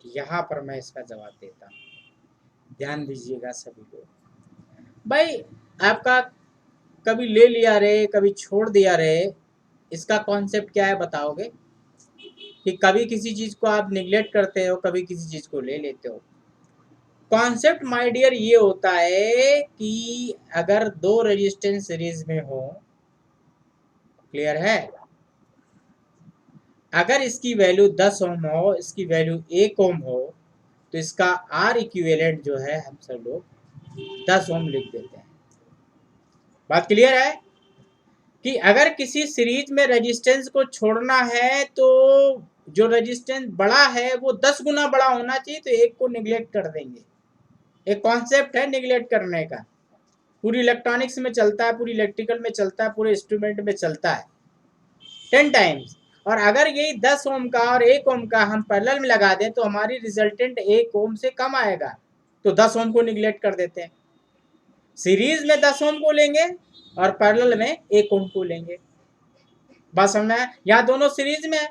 यहाँ पर मैं इसका जवाब देता हूँ, ध्यान दीजिएगा सभी लोग। भाई आपका कभी ले लिया रे, कभी छोड़ दिया रे, इसका कॉन्सेप्ट क्या है बताओगे? कि कभी किसी चीज को आप निग्लेक्ट करते हो, कभी किसी चीज को ले लेते हो। कॉन्सेप्ट माय डियर ये होता है कि अगर दो रेजिस्टेंस सीरीज में हो, क्लियर है, अगर इसकी वैल्यू 10 ओम हो, इसकी वैल्यू 1 ओम हो, तो इसका आर इक्विवेलेंट जो है हम सब लोग 10 ओम लिख देते हैं। बात क्लियर है कि अगर किसी सीरीज में रेजिस्टेंस को छोड़ना है तो जो रेजिस्टेंस बड़ा है वो 10 गुना बड़ा होना चाहिए, तो एक को निगलेक्ट कर देंगे। एक कॉन्सेप्ट है निगलेक्ट करने का, पूरी इलेक्ट्रॉनिक्स में चलता है, पूरी इलेक्ट्रिकल में चलता है, पूरे इंस्ट्रूमेंट में चलता है 10 टाइम्स। और अगर यही 10 ओम का और 1 ओम का हम पैरेलल में लगा दें तो हमारी रिजल्टेंट 1 ओम से कम आएगा, तो 10 ओम को निगलेक्ट कर देते हैं। सीरीज में 10 ओम को लेंगे और पैरेलल में 1 ओम को लेंगे। बात समझना है? यहाँ दोनों सीरीज में है,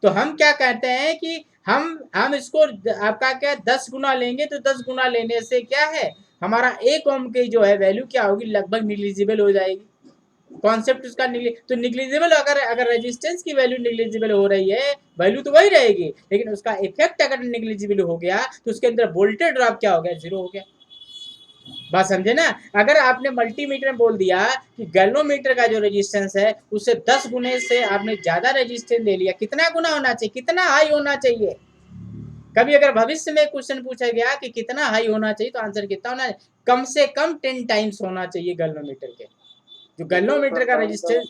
तो हम क्या कहते हैं कि हम इसको आपका क्या 10 गुना लेंगे, तो 10 गुना लेने से क्या है, हमारा 1 ओम की जो है वैल्यू क्या होगी, लगभग निग्लिजिबल हो जाएगी। कॉन्सेप्ट उसका तो निग्लिजिबल, अगर रेजिस्टेंस की वैल्यू निग्लिजिबल हो रही है, वैल्यू तो वही रहेगी, लेकिन उसका इफेक्ट अगर निग्लिजिबल हो गया तो उसके अंदर वोल्टेज ड्रॉप क्या हो गया, 0 हो गया। बात समझे ना? अगर आपने मल्टीमीटर में बोल दिया कि गैल्वेनोमीटर का जो रेजिस्टेंस है उससे 10 गुने से आपने ज्यादा रेजिस्टेंस ले लिया, कितना गुना होना चाहिए, कितना हाई होना चाहिए? कभी अगर भविष्य में क्वेश्चन पूछा गया कि कितना हाई होना चाहिए, तो आंसर कितना होना चाहिए? कम से कम 10 टाइम्स होना चाहिए गैल्वेनोमीटर के। जो गैल्वेनोमीटर का resistance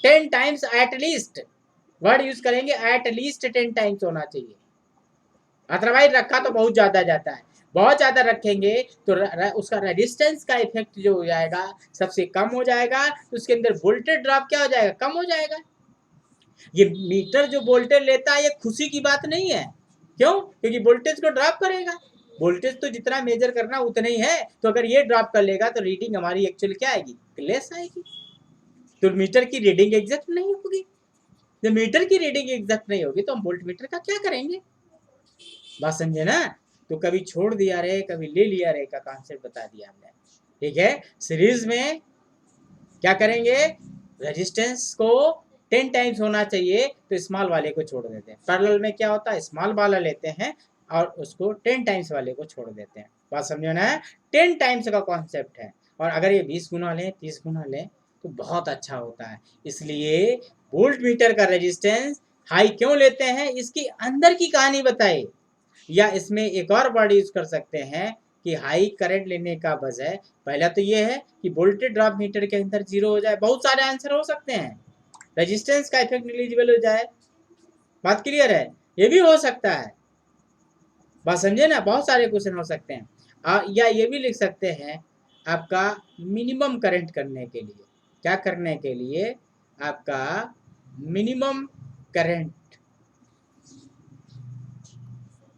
10 times at least, word use करेंगे, एट लीस्ट 10 टाइम्स होना चाहिए। अदरवाइज रखा तो बहुत ज्यादा जाता है, बहुत ज्यादा रखेंगे तो उसका रेजिस्टेंस का इफेक्ट जो हो जाएगा सबसे कम हो जाएगा, तो उसके अंदर वोल्टेज ड्रॉप क्या हो जाएगा, कम हो जाएगा। ये मीटर जो वोल्टेज लेता है ये खुशी की बात नहीं है। क्यों? क्योंकि वोल्टेज को ड्रॉप करेगा, वोल्टेज तो जितना मेजर करना उतना ही है, तो अगर ये ड्रॉप कर लेगा तो रीडिंग हमारी एक्चुअली क्या आएगी, लेस आएगी। तो मीटर की रीडिंग एग्जैक्ट नहीं होगी। जब मीटर की रीडिंग एग्जैक्ट नहीं होगी तो हम वोल्ट मीटर का क्या करेंगे? बात समझे ना? तो कभी छोड़ दिया रे, कभी ले लिया रे का कॉन्सेप्ट बता दिया हमने। ठीक है, सीरीज में क्या करेंगे, रेजिस्टेंस को 10 टाइम्स होना चाहिए तो स्मॉल वाले को छोड़ देते हैं। पैरेलल में क्या होता है, स्मॉल वाला लेते हैं और उसको 10 टाइम्स वाले को छोड़ देते हैं। बात समझो ना? 10 टाइम्स का कॉन्सेप्ट है, और अगर ये 20 गुना लें, 30 गुना लें तो बहुत अच्छा होता है। इसलिए वोल्ट मीटर का रेजिस्टेंस हाई क्यों लेते हैं, इसकी अंदर की कहानी बताए, या इसमें एक और वर्ड यूज कर सकते हैं कि हाई करंट लेने का वजह पहला तो ये है कि वोल्टेज ड्रॉप मीटर के अंदर 0 हो जाए। बहुत सारे आंसर हो सकते हैं, रेजिस्टेंस का इफेक्ट निग्लिजिबल हो जाए, बात क्लियर है, ये भी हो सकता है। बात समझे ना? बहुत सारे क्वेश्चन हो सकते हैं। या ये भी लिख सकते हैं आपका मिनिमम करंट करने के लिए, क्या करने के लिए, आपका minimum current,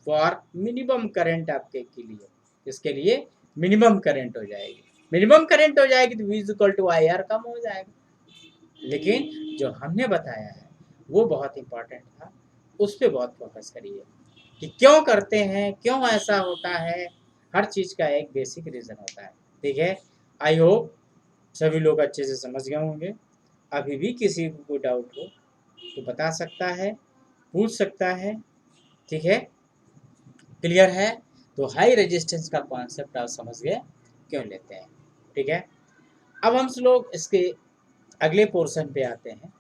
for minimum current आपके के लिए, इसके लिए मिनिमम करंट हो जाएगी। मिनिमम करंट हो जाएगी तो V equal to I R कम हो जाएगा। लेकिन जो हमने बताया है वो बहुत इंपॉर्टेंट था, उस पर बहुत फोकस करिए कि क्यों करते हैं, क्यों ऐसा होता है, हर चीज का एक बेसिक रीजन होता है। ठीक है, आई होप सभी लोग अच्छे से समझ गए होंगे। अभी भी किसी को कोई डाउट हो तो बता सकता है, पूछ सकता है। ठीक है, क्लियर है? तो हाई रेजिस्टेंस का कॉन्सेप्ट आप समझ गए क्यों लेते हैं। ठीक है, अब हम लोग इसके अगले पोर्शन पे आते हैं।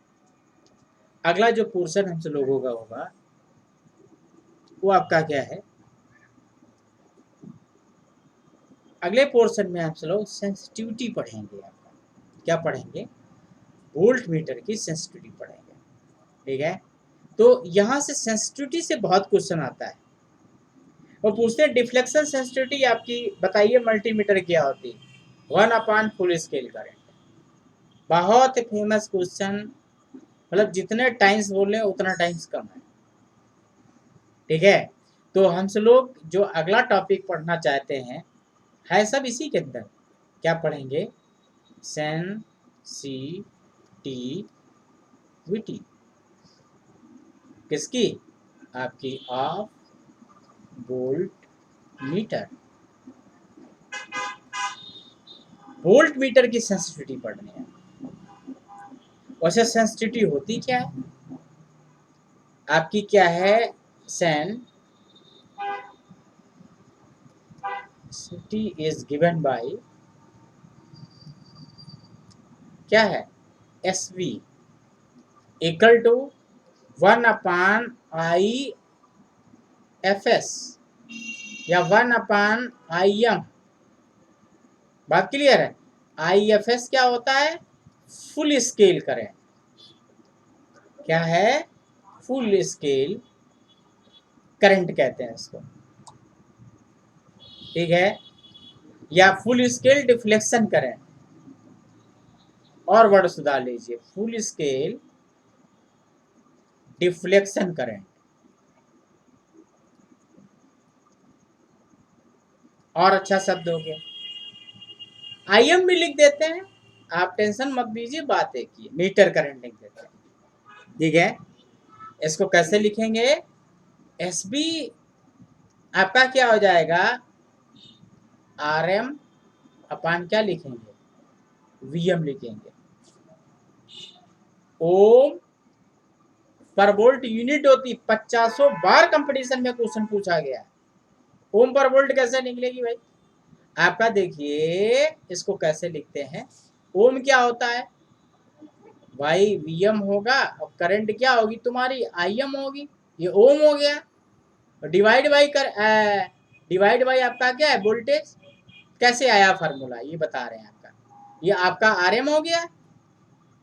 अगला जो पोर्शन हम लोगों का होगा वो आपका क्या है, अगले पोर्शन में हम लोग सेंसिटिविटी पढ़ेंगे। आपका क्या पढ़ेंगे, वोल्ट मीटर की सेंसिटिविटी पढ़ेंगे। ठीक है, तो यहाँ से सेंसिटिविटी से बहुत क्वेश्चन आता है और पूछते हैं डिफ्लेक्शन सेंसिटिविटी आपकी बताइए मल्टीमीटर क्या होती है, 1/फुल स्केल करंट। बहुत फेमस क्वेश्चन, मतलब जितने टाइम्स बोले उतना टाइम्स कम है। ठीक है, तो हम लोग जो अगला टॉपिक पढ़ना चाहते हैं है सब इसी के अंदर। क्या पढ़ेंगे, सेंसिटिविटी किसकी? आपकी of volt meter. Volt meter की सेंसिटिविटी पढ़नी है। वैसे सेंसिटिविटी होती क्या है? आपकी क्या है? सेंसिटिविटी इज गिवन बाय क्या है? S V equal to 1/IFS या 1/IM। बात क्लियर है? IFS क्या होता है? फुल स्केल करें। क्या है? फुल स्केल करंट कहते हैं इसको, ठीक है? या फुल स्केल डिफ्लेक्शन करंट, और वर्ड सुधार लीजिए, फुल स्केल डिफ्लेक्शन करंट। और अच्छा शब्द हो गया। IM भी लिख देते हैं, आप टेंशन मत लीजिए, बात एक ही, मीटर करंट लिख देते हैं, ठीक है? इसको कैसे लिखेंगे? SB आपका क्या हो जाएगा? RM अपान क्या लिखेंगे? VM लिखेंगे। ओम पर वोल्ट यूनिट होती, 50 बार कंपटीशन में क्वेश्चन पूछा गया है। ओम पर वोल्ट कैसे निकलेगी भाई? आपका देखिए इसको कैसे लिखते हैं। ओम क्या होता है भाई? VM होगा, और करंट क्या होगी तुम्हारी? IM होगी। ये ओम हो गया। डिवाइड बाई डिवाइड बाई आपका क्या है? वोल्टेज। कैसे आया फार्मूला ये बता रहे हैं आपका। ये आपका RM हो गया।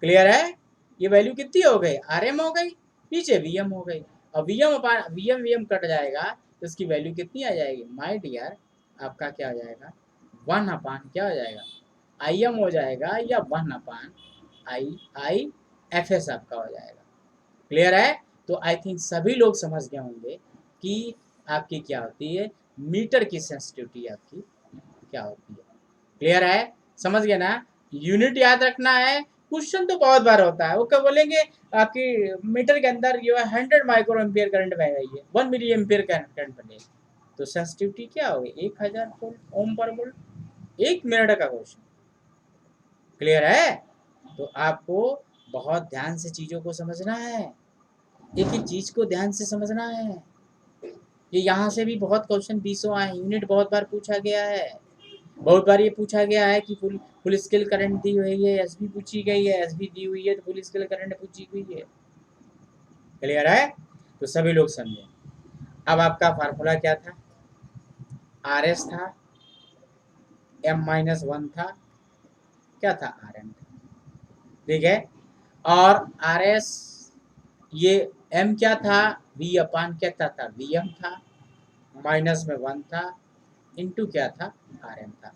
क्लियर है? ये वैल्यू कितनी हो गई? RM हो गई, नीचे VM हो गई, और VM कट जाएगा तो इसकी वैल्यू कितनी आ जाएगी? माय डियर आपका क्या हो जाएगा? 1/, क्या हो जाएगा? IM हो जाएगा, या 1/IFS आपका हो जाएगा। क्लियर है? तो आई थिंक सभी लोग समझ गए होंगे कि आपकी क्या होती है, मीटर की सेंसिटिविटी आपकी क्या होती है। क्लियर है? समझ गए ना? यूनिट याद रखना है। क्वेश्चन तो बहुत बार होता है, वो क्या बोलेंगे आपकी मीटर के अंदर जो है 100 माइक्रो एम्पियर करंट बह रही है, 1 मिली एम्पियर करंट बने, तो सेंसिटिविटी क्या होगी? 1000 वोल्ट, ओम पर वोल्ट। 1 मिनट का क्वेश्चन। क्लियर है? तो आपको बहुत ध्यान से चीजों को समझना है, एक एक चीज को ध्यान से समझना है। ये यहाँ से भी बहुत क्वेश्चन 20 आए, यूनिट बहुत बार पूछा गया है। बहुत बार ये पूछा गया है कि फुल स्केल करंट दी हुई है, एसबी पूछी गई है, एसबी दी हुई है तो फुल स्केल करंट पूछी गई है। क्लियर है? तो सभी लोग समझे। अब आपका फार्मूला क्या था? RS था, M-1 था, क्या था? RM था, ठीक है? और RS ये M क्या था? V अपान क्या था? VM था, माइनस में 1 था, इंटू क्या था? RM था।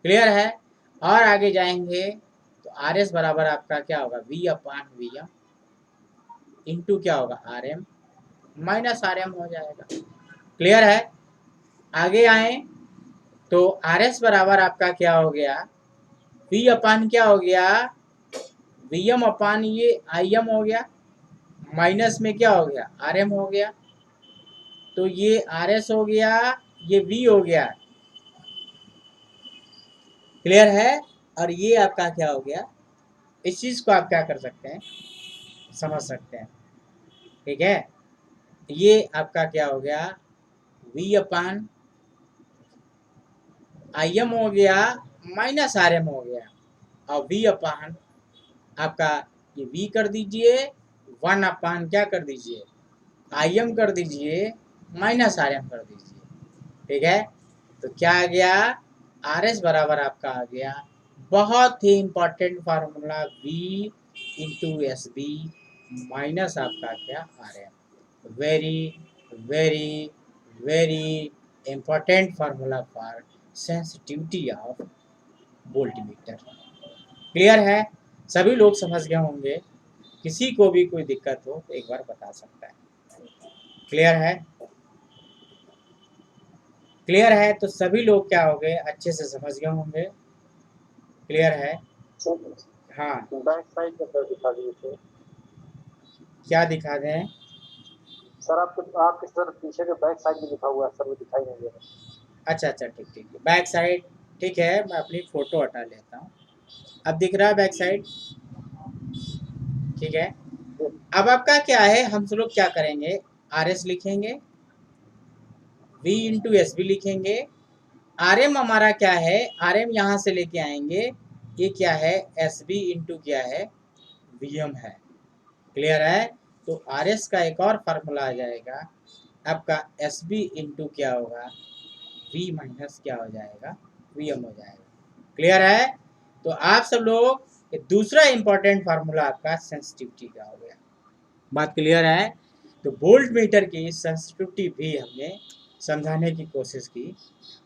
क्लियर है? और आगे जाएंगे तो RS बराबर आपका क्या होगा? V/VM इंटू क्या होगा? RM माइनस RM हो जाएगा। क्लियर है? आगे आए तो RS बराबर आपका क्या हो गया? V अपान क्या हो गया? VM अपान ये IM हो गया, माइनस में क्या हो गया? RM हो गया। तो ये RS हो गया, ये V हो गया। क्लियर है? और ये आपका क्या हो गया? इस चीज को आप क्या कर सकते हैं, समझ सकते हैं, ठीक है? ये आपका क्या हो गया? V अपान IM हो गया, माइनस RM हो गया, और V अपान आपका ये V कर दीजिए, 1 अपान क्या कर दीजिए? IM कर दीजिए, माइनस RM कर दीजिए, ठीक है? तो क्या आ गया? RS बराबर आपका आ गया, बहुत ही important formula, V into SB minus आपका क्या? RM। Very very very important formula for sensitivity of voltmeter. Clear है? सभी लोग समझ गए होंगे। किसी को भी कोई दिक्कत हो तो एक बार बता सकता है। क्लियर है? क्लियर है? तो सभी लोग क्या हो गए? अच्छे से समझ गए होंगे। क्लियर है? ठीक है। हाँ, बैक साइड का सर दिखा दीजिए। क्या दिखा दें? सर आपके सर पीछे के बैक साइड में लिखा हुआ है सर, वो दिखाई नहीं दे रहा। अच्छा अच्छा, ठीक ठीक, बैक साइड ठीक है, मैं अपनी फ़ोटो हटा लेता हूँ। अब दिख रहा है बैक साइड? ठीक है। अब आपका क्या है, हम सब लोग क्या करेंगे, आर एस लिखेंगे, वी इंटू एस बी लिखेंगे। आर एम हमारा क्या है, आर एम यहाँ से लेके आएंगे, ये क्या है, एस बी इंटू क्या है, वी एम है। क्लियर है? तो आर एस का एक और फार्मूला आ जाएगा आपका, एस बी इंटू क्या होगा, वी माइनस क्या हो जाएगा, वी एम हो जाएगा। क्लियर है? तो आप सब लोग, ये दूसरा इंपॉर्टेंट फार्मूला आपका सेंसिटिविटी का हो गया। बात क्लियर है? तो वोल्ट मीटर की सेंसिटिविटी भी हमने समझाने की कोशिश की,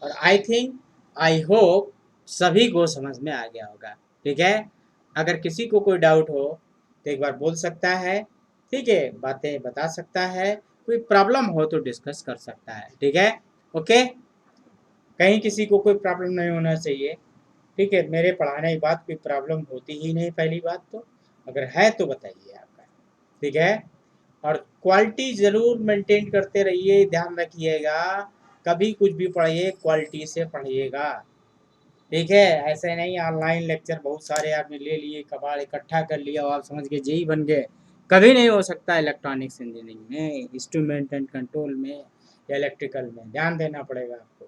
और आई थिंक, आई होप सभी को समझ में आ गया होगा। ठीक है? अगर किसी को कोई डाउट हो तो एक बार बोल सकता है, ठीक है, बातें बता सकता है, कोई प्रॉब्लम हो तो डिस्कस कर सकता है। ठीक है? ओके, कहीं किसी को कोई प्रॉब्लम नहीं होना चाहिए। ठीक है, मेरे पढ़ाने के बाद कोई प्रॉब्लम होती ही नहीं, पहली बात तो, अगर है तो बताइए आपका। ठीक है? और क्वालिटी ज़रूर मेंटेन करते रहिए, ध्यान रखिएगा, कभी कुछ भी पढ़िए क्वालिटी से पढ़िएगा। ठीक है? ऐसे नहीं ऑनलाइन लेक्चर बहुत सारे आपने ले लिए, कबाड़ इकट्ठा कर लिया और आप समझ के जेई बन गए, कभी नहीं हो सकता। इलेक्ट्रॉनिक्स इंजीनियरिंग में, इंस्ट्रूमेंट एंड कंट्रोल में या इलेक्ट्रिकल में ध्यान देना पड़ेगा आपको,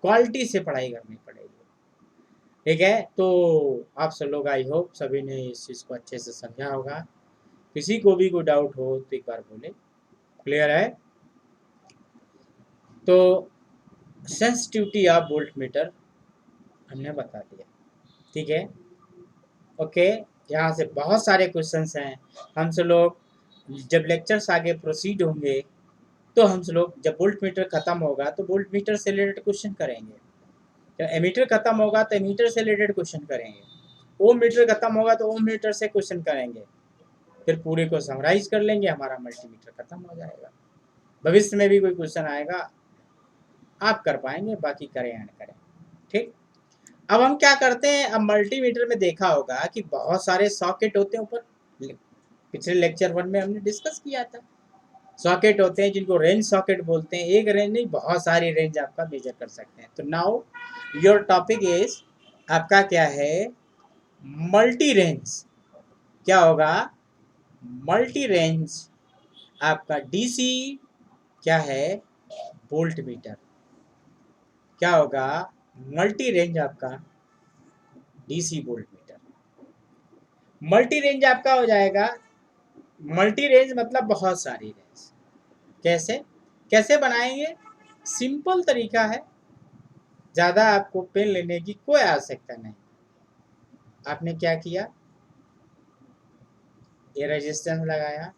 क्वालिटी से पढ़ाई करनी पड़ेगी। ठीक है? तो आप सब लोग, आई होप सभी ने इस चीज़ को अच्छे से समझा होगा। किसी को भी कोई डाउट हो तो एक बार बोले। क्लियर है? तो सेंसिटिविटी ऑफ वोल्ट मीटर हमने बता दिया। ठीक है? ओके, यहाँ से बहुत सारे क्वेश्चंस हैं। हम सब लोग जब लेक्चर्स आगे प्रोसीड होंगे तो हम सब लोग, जब वोल्ट मीटर खत्म होगा तो वोल्ट मीटर से रिलेटेड क्वेश्चन करेंगे, जब एमीटर खत्म होगा तो एमीटर से रिलेटेड क्वेश्चन करेंगे, ओम मीटर खत्म होगा तो ओम मीटर से क्वेश्चन करेंगे, फिर पूरे को समराइज कर लेंगे, हमारा मल्टीमीटर खत्म हो जाएगा। भविष्य में भी कोई क्वेश्चन आएगा आप कर पाएंगे, बाकी करें या न करें। ठीक, अब हम क्या करते हैं, अब मल्टीमीटर में देखा होगा कि बहुत सारे सॉकेट होते हैं ऊपर, पिछले लेक्चर 1 में हमने डिस्कस किया था। सॉकेट होते हैं जिनको रेंज सॉकेट बोलते हैं, एक रेंज नहीं बहुत सारी रेंज आपका मेजर कर सकते हैं। तो नाउ योर टॉपिक इज आपका क्या है, मल्टी रेंज। क्या होगा, मल्टी रेंज आपका डीसी क्या है, वोल्ट मीटर। क्या होगा, मल्टी रेंज आपका DC volt meter. Multi range आपका हो जाएगा, मल्टी रेंज मतलब बहुत सारी रेंज। कैसे कैसे बनाएंगे, सिंपल तरीका है, ज़्यादा आपको पेन लेने की कोई आवश्यकता नहीं। आपने क्या किया, ये रेजिस्टेंस लगाया,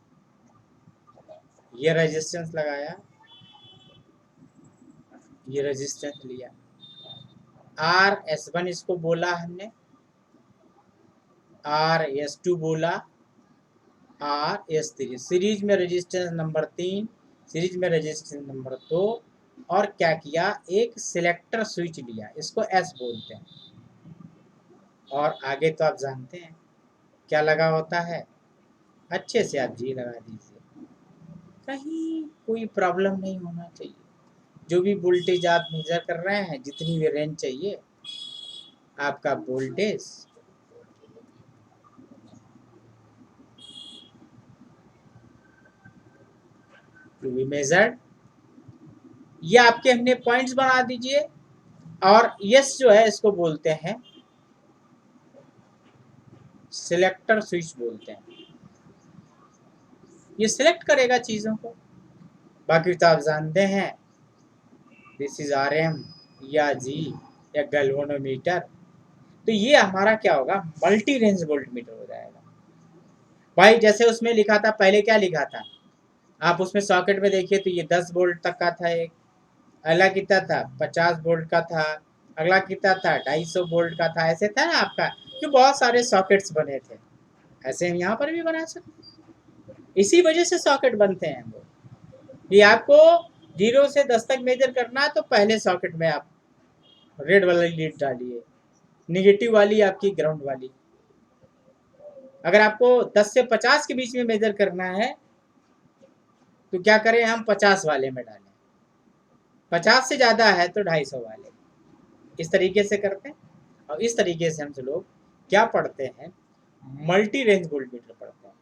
ये रेजिस्टेंस लगाया, ये रेजिस्टेंस लिया, R(S1) इसको बोला हमने, R(S2) बोला, R(S3), सीरीज में रेजिस्टेंस नंबर 3, सीरीज में रेजिस्टेंस नंबर 2, और क्या किया, एक सिलेक्टर स्विच लिया, इसको S बोलते हैं। और आगे तो आप जानते हैं क्या लगा होता है, अच्छे से आप जी लगा दीजिए, कहीं कोई प्रॉब्लम नहीं होना चाहिए। जो भी वोल्टेज आप मेजर कर रहे हैं, जितनी भी रेंज चाहिए आपका वोल्टेज, टू बी मेजर्ड, ये आपके हमने पॉइंट्स बना दीजिए। और यस जो है इसको बोलते हैं सिलेक्टर स्विच बोलते हैं, ये सिलेक्ट करेगा चीज़ों को। बाकी तो आप जानते हैं, दिस इज RM या G या गैल्वेनोमीटर। तो ये हमारा क्या होगा, मल्टी रेंज वोल्ट मीटर हो जाएगा। भाई जैसे उसमें लिखा था, पहले क्या लिखा था, आप उसमें सॉकेट में देखिए तो ये 10 वोल्ट तक का था, एक अगला कितना था 50 वोल्ट का था, अगला कितना था 250 वोल्ट का था, ऐसे था ना आपका, क्यों बहुत सारे सॉकेट्स बने थे। ऐसे हम यहाँ पर भी बना सकते हैं, इसी वजह से सॉकेट बनते हैं वो, कि आपको 0 से 10 तक मेजर करना है तो पहले सॉकेट में आप रेड वाला लीड डालिए, निगेटिव वाली आपकी ग्राउंड वाली। अगर आपको 10 से 50 के बीच में मेजर करना है तो क्या करें, हम 50 वाले में डालें, 50 से ज़्यादा है तो 250 वाले, इस तरीके से करते हैं। और इस तरीके से हम सब लोग क्या पढ़ते हैं, मल्टी रेंज वोल्टमीटर पढ़ते हैं।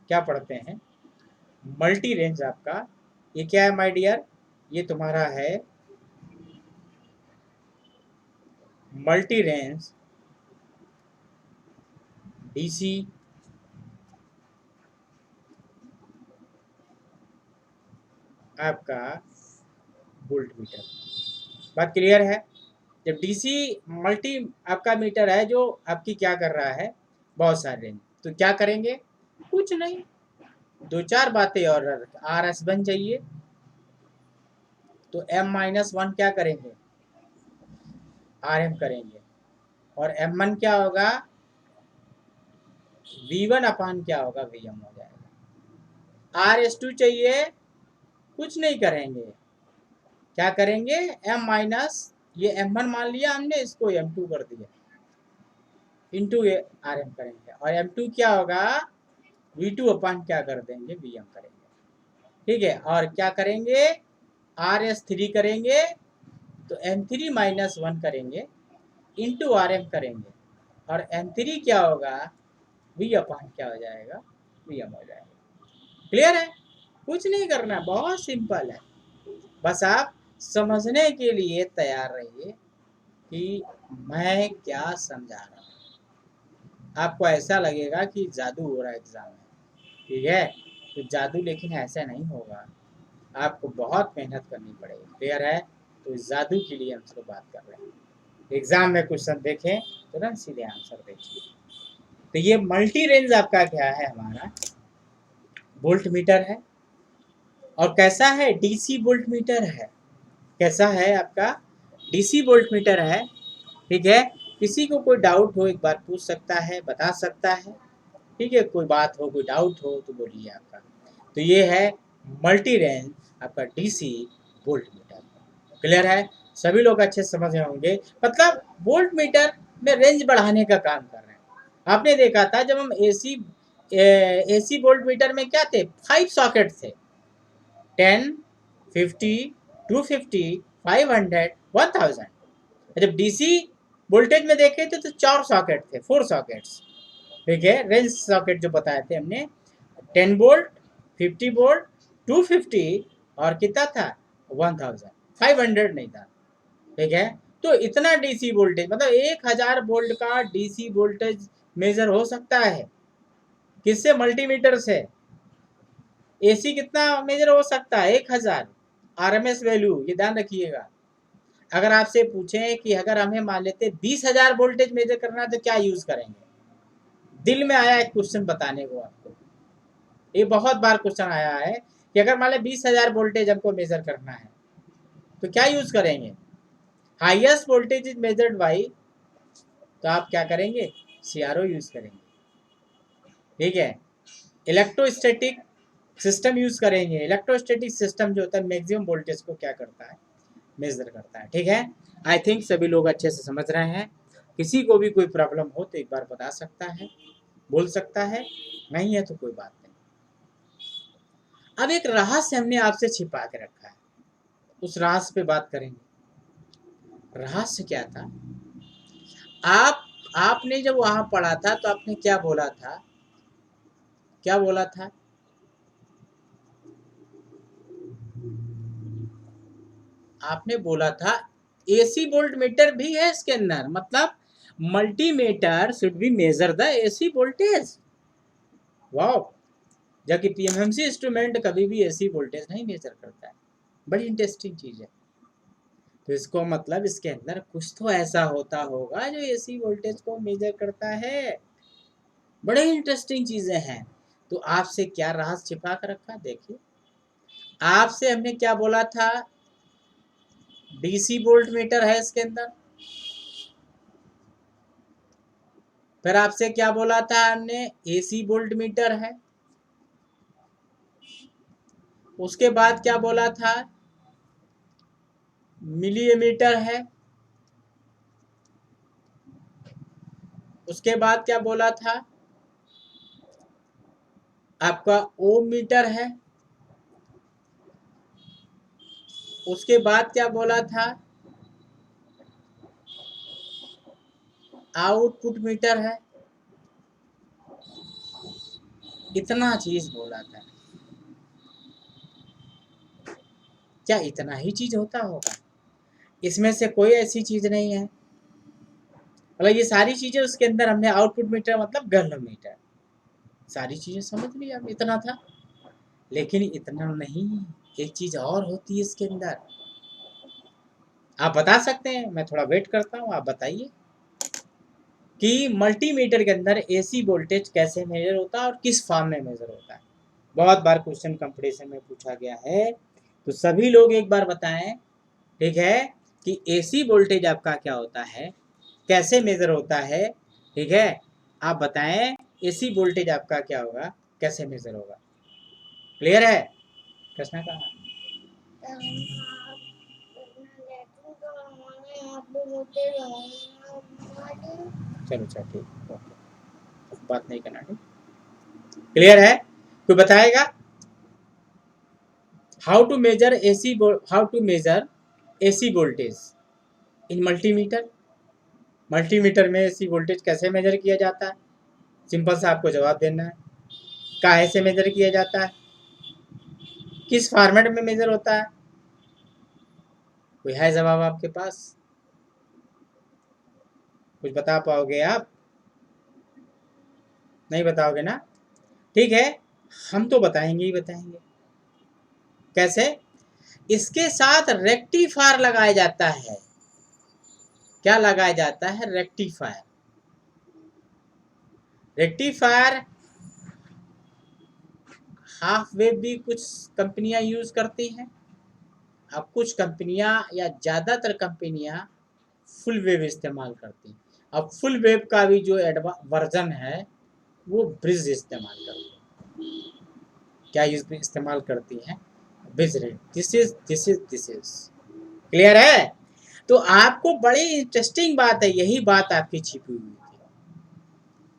क्या पढ़ते हैं, मल्टी रेंज। आपका ये क्या है माय डियर, ये तुम्हारा है मल्टी रेंज डीसी आपका वोल्टमीटर। बात क्लियर है। जब डीसी मल्टी आपका मीटर है जो आपकी क्या कर रहा है, बहुत सारे रेंज, तो क्या करेंगे, कुछ नहीं, दो चार बातें और आर एस बन चाहिए। तो M-1 क्या करेंगे, आर एम करेंगे, और M1 क्या होगा, V1 अपान क्या होगा, VM हो जाएगा। RS2 चाहिए, कुछ नहीं करेंगे, क्या करेंगे, ये M1 मान लिया हमने, इसको M2 कर दिया, इंटू RM करेंगे, और M2 क्या होगा, V2 अपान क्या कर देंगे, VM करेंगे। ठीक है, और क्या करेंगे, RS3 करेंगे, तो M3-1 करेंगे, इंटू RM करेंगे, और M3 क्या होगा, V अपान क्या हो जाएगा, VM हो जाएगा। क्लियर है, कुछ नहीं करना, बहुत सिंपल है। बस आप समझने के लिए तैयार रहिए कि मैं क्या समझा रहा हूँ। आपको ऐसा लगेगा कि जादू हो रहा है एग्जाम में, ठीक है, तो जादू लेकिन ऐसा नहीं होगा, आपको बहुत मेहनत करनी पड़ेगी। क्लियर है, तो इस जादू के लिए हम सब बात कर रहे हैं। एग्जाम में क्वेश्चन देखें तो ना सीधे आंसर देखिए। तो ये मल्टी रेंज आपका क्या है, हमारा वोल्ट मीटर है। और कैसा है, डीसी वोल्ट मीटर है। कैसा है आपका, डीसी वोल्ट मीटर है। ठीक है, किसी को कोई डाउट हो एक बार पूछ सकता है, बता सकता है। ठीक है, कोई बात हो, कोई डाउट हो तो बोलिए आपका। तो ये है मल्टी रेंज आपका डीसी वोल्ट मीटर। क्लियर है, सभी लोग अच्छे से समझ रहे होंगे। मतलब वोल्ट मीटर में रेंज बढ़ाने का काम कर रहे हैं। आपने देखा था जब हम एसी वोल्ट मीटर में क्या थे, 5 सॉकेट थे, 10, 50, 250, 500, 1000। जब डीसी वोल्टेज में देखे थे तो 4 सॉकेट थे, 4 सॉकेट्स। ठीक है, रेंज सॉकेट जो बताए थे हमने, 10 वोल्ट, 50 वोल्ट, 250, और कितना था, 1000, 500 नहीं था। ठीक है, तो इतना डीसी वोल्टेज, मतलब 1000 वोल्ट का डीसी वोल्टेज मेजर हो सकता है। किससे, मल्टीमीटर से। एसी कितना मेजर हो सकता है, 1000 आरएमएस वैल्यू, ये ध्यान रखिएगा। अगर आपसे पूछें कि अगर हमें मान लेते 20,000 वोल्टेज मेजर करना है तो क्या यूज करेंगे, दिल में आया एक क्वेश्चन बताने को आपको, ये बहुत बार क्वेश्चन आया है कि अगर मान लें 20,000 वोल्टेज हमको मेजर करना है तो क्या यूज करेंगे, highest voltage is measured by, तो आप क्या करेंगे, सीआरओ यूज करेंगे। ठीक है, इलेक्ट्रोस्टैटिक सिस्टम यूज करेंगे। इलेक्ट्रोस्टैटिक सिस्टम जो होता है मैक्सिमम वोल्टेज को क्या करता है, मेजर करता है। ठीक है, आई थिंक सभी लोग अच्छे से समझ रहे हैं। किसी को भी कोई प्रॉब्लम हो तो एक बार बता सकता है, बोल सकता है, नहीं है तो कोई बात नहीं। अब एक रहस्य हमने आपसे छिपा के रखा है, उस रहस्य पे बात करेंगे। रहस्य क्या था, आपने जब वहां पढ़ा था तो आपने क्या बोला था, क्या बोला था, आपने बोला था एसी वोल्ट मीटर भी है इसके अंदर, मतलब multimeter should be measure the AC voltage. वाह, जबकि पीएमएमसी इंस्ट्रूमेंट कभी भी एसी वोल्टेज नहीं मेजर करता है। बड़ी इंटरेस्टिंग चीज है। तो इसको मतलब इसके अंदर कुछ तो ऐसा होता होगा जो एसी वोल्टेज को मेजर करता है। बड़े इंटरेस्टिंग चीजें हैं। तो आपसे क्या राज छिपा कर रखा, देखिए। आपसे हमने क्या बोला था, डीसी वोल्ट मीटर है इसके अंदर। फिर आपसे क्या बोला था हमने, एसी वोल्ट मीटर है। उसके बाद क्या बोला था, मिलीमीटर है। उसके बाद क्या बोला था, आपका ओम मीटर है। उसके बाद क्या बोला था, आउटपुट मीटर है। इतना चीज बोला था। क्या इतना ही चीज होता होगा? इसमें से कोई ऐसी चीज नहीं है। मतलब ये सारी चीजें उसके अंदर हमने आउटपुट मीटर मतलब गैल्वेनोमीटर, सारी चीजें समझ ली अब, इतना था। लेकिन इतना नहीं, एक चीज और होती है इसके अंदर। आप बता सकते हैं? मैं थोड़ा वेट करता हूँ, आप बताइए कि मल्टीमीटर के अंदर एसी वोल्टेज कैसे मेजर होता है और किस फॉर्म में मेजर होता है। बहुत बार क्वेश्चन कंपटीशन में पूछा गया है, तो सभी लोग एक बार बताएं, ठीक है, कि एसी वोल्टेज आपका क्या होता है, कैसे मेजर होता है। ठीक है, आप बताएं एसी वोल्टेज आपका क्या होगा, कैसे मेजर होगा। क्लियर है? कृष्णा कहाँ? चलो चलो ठीक, ओके, बात नहीं करना, ठीक। क्लियर है? कोई बताएगा how to measure AC voltage in multimeter? Multimeter में एसी वोल्टेज कैसे मेजर किया जाता है? सिंपल सा आपको जवाब देना है। काहे से मेजर किया जाता है, किस फॉर्मेट में मेजर होता है? कोई है जवाब आपके पास? कुछ बता पाओगे आप? नहीं बताओगे ना? ठीक है, हम तो बताएंगे ही बताएंगे। कैसे? इसके साथ रेक्टिफायर लगाया जाता है। क्या लगाया जाता है? रेक्टिफायर। रेक्टिफायर हाफ वेव भी कुछ कंपनियां यूज करती हैं। अब कुछ कंपनियां या ज़्यादातर कंपनियां फुल वेव इस्तेमाल करती हैं। अब फुल वेव का भी जो वर्जन है वो ब्रिज इस्तेमाल करती है। क्या इस्तेमाल करती हैं? Bridge rate. This is clear है? तो आपको बड़ी इंटरेस्टिंग बात है, यही बात आपकी छिपी हुई थी।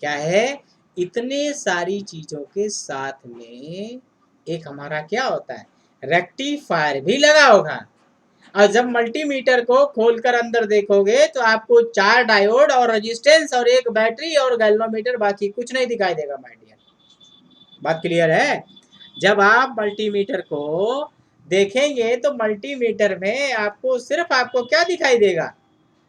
क्या है? इतने सारी चीजों के साथ में एक हमारा क्या होता है, रेक्टिफायर भी लगा होगा। और जब मल्टीमीटर को खोलकर अंदर देखोगे तो आपको 4 डायोड और रेजिस्टेंस और एक बैटरी और गैल्वेनोमीटर, बाकी कुछ नहीं दिखाई देगा माय डियर। बात क्लियर है? जब आप मल्टीमीटर को देखेंगे तो मल्टीमीटर में आपको क्या दिखाई देगा,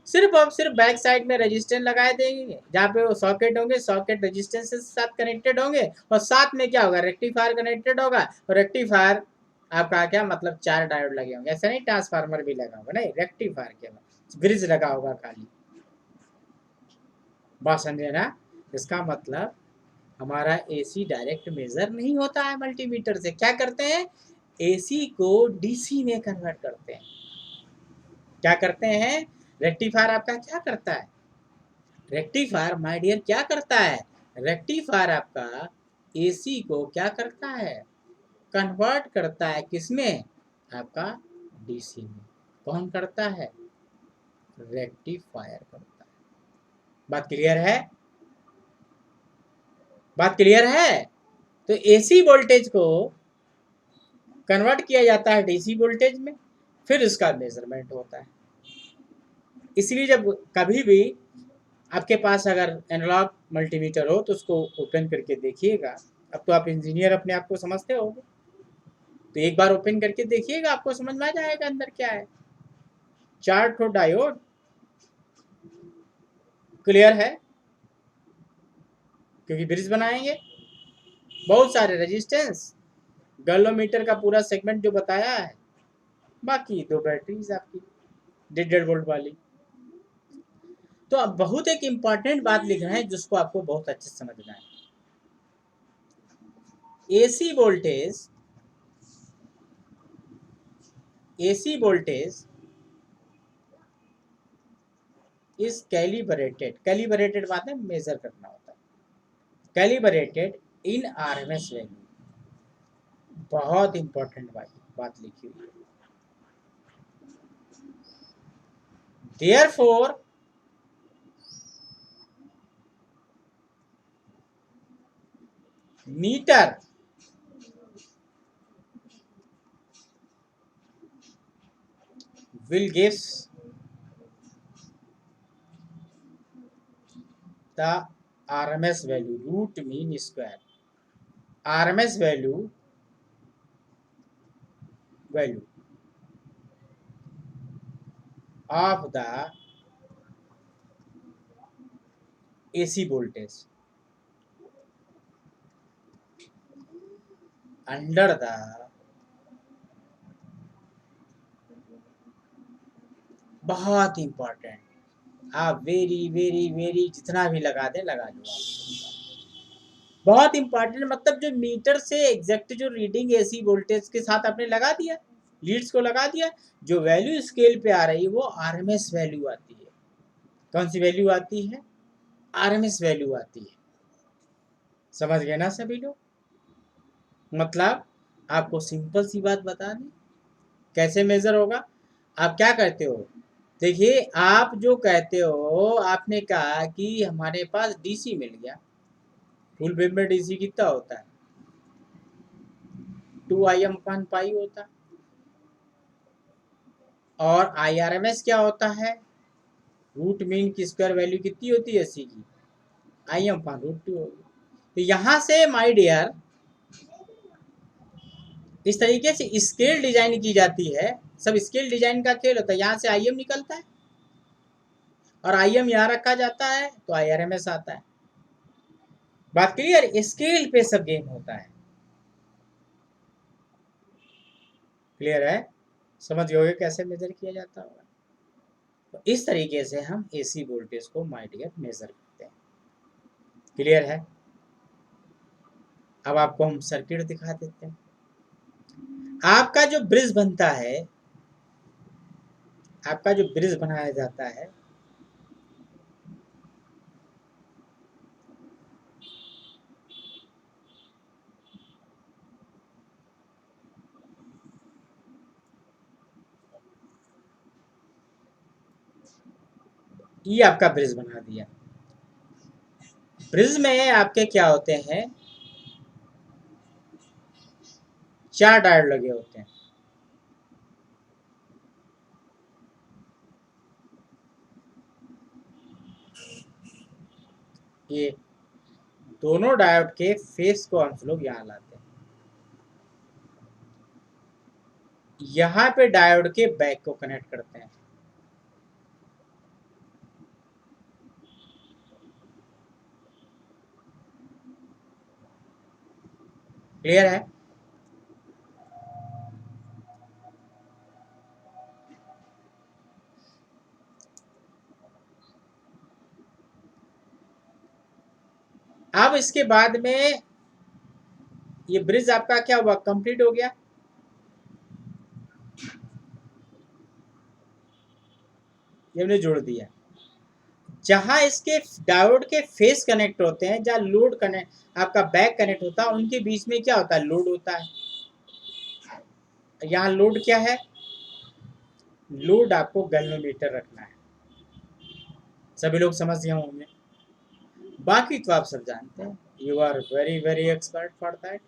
सिर्फ और सिर्फ बैक साइड में रेजिस्टेंस लगाए देंगे, जहाँ पे वो सॉकेट होंगे, सॉकेट रेजिस्टेंस के साथ कनेक्टेड होंगे, और साथ में क्या होगा, रेक्टिफायर कनेक्टेड होगा। और रेक्टिफायर आपका क्या मतलब 4 डायोड लगे होंगे, ऐसा नहीं ट्रांसफार्मर भी लगा होगा, नहीं, रेक्टिफायर के ब्रिज लगा होगा खाली। बात समझे ना? इसका मतलब हमारा एसी डायरेक्ट मेजर नहीं होता है मल्टीमीटर से। क्या करते हैं, एसी को डीसी में कन्वर्ट करते हैं। क्या करते हैं? रेक्टिफायर आपका क्या करता है, रेक्टिफायर माय डियर क्या करता है, रेक्टिफायर आपका एसी को क्या करता है, कन्वर्ट करता है किसमें, आपका डीसी में। कौन करता है? रेक्टिफायर करता है। बात क्लियर है? बात क्लियर है? तो एसी वोल्टेज को कन्वर्ट किया जाता है डीसी वोल्टेज में, फिर उसका मेजरमेंट होता है। इसलिए जब कभी भी आपके पास अगर एनालॉग मल्टीमीटर हो तो उसको ओपन करके देखिएगा। अब तो आप इंजीनियर अपने आप को समझते होगे, तो एक बार ओपन करके देखिएगा, आपको समझ में आ जाएगा अंदर क्या है। 4 ठो डायोड, क्लियर है, क्योंकि ब्रिज बनाएंगे, बहुत सारे रेजिस्टेंस, गैल्वेनोमीटर का पूरा सेगमेंट जो बताया है, बाकी 2 बैटरीज आपकी 1.5 वोल्ट वाली। तो अब बहुत एक इंपॉर्टेंट बात लिख रहे हैं जिसको आपको बहुत अच्छे से समझना है। एसी वोल्टेज इज कैलिब्रेटेड बात है, मेजर करना होता है, कैलिब्रेटेड इन आरएमएस वैल्यू। बहुत इंपॉर्टेंट बात लिखी हुई है। Therefore meter will gives the RMS value, root mean square, RMS value of the AC voltage under the, बहुत इंपॉर्टेंट, आप वेरी वेरी वेरी जितना भी लगा दे लगा लो आप, बहुत इंपॉर्टेंट, मतलब जो मीटर से एग्जैक्ट जो रीडिंग एसी वोल्टेज के साथ आपने लगा दिया, लीड्स को लगा दिया, जो वैल्यू स्केल पे आ रही है वो आरएमएस वैल्यू आती है। कौन सी वैल्यू आती है? आरएमएस वैल्यू आती है। समझ गए ना सभी लोग? मतलब आपको सिंपल सी बात बता दी, कैसे मेजर होगा। आप क्या करते हो, देखिए आप जो कहते हो, आपने कहा कि हमारे पास डीसी मिल गया, फुल वेव में डीसी कितना होता है? 2Im/पाई होता है। और IRMS क्या होता है? रूट मीन की स्क्वायर वैल्यू कितनी होती है सी की? Im/√2 होगी। तो यहाँ से माय डियर इस तरीके से स्केल डिजाइन की जाती है, सब स्केल डिजाइन का खेल होता है। यहाँ से IM निकलता है और IM यहाँ रखा जाता है तो IRMS आता है। बात क्लियर? स्केल पे सब गेम होता है। क्लियर है? समझ गए कैसे मेजर किया जाता होगा? तो इस तरीके से हम एसी वोल्टेज को माय डियर मेजर करते हैं। क्लियर है? अब आपको हम सर्किट दिखा देते हैं। आपका जो ब्रिज बनता है, आपका जो ब्रिज बनाया जाता है, ये आपका ब्रिज बना दिया। ब्रिज में आपके क्या होते हैं? 4 डायोड लगे होते हैं। ये दोनों डायोड के फेस को हम लोग यहाँ लाते हैं। यहाँ पे डायोड के बैक को कनेक्ट करते हैं। क्लियर है? अब इसके बाद में ये ब्रिज आपका क्या हुआ? कंप्लीट हो गया। ये हमने जोड़ दिया। जहां इसके डायोड के फेस कनेक्ट होते हैं, जहां लोड कनेक्ट आपका बैक कनेक्ट होता है, उनके बीच में क्या होता है? लोड होता है। यहाँ लोड क्या है? लोड आपको गैल्वेनोमीटर रखना है। सभी लोग समझ गए होंगे। बाकी तो आप सब जानते हैं। You are very very expert for that.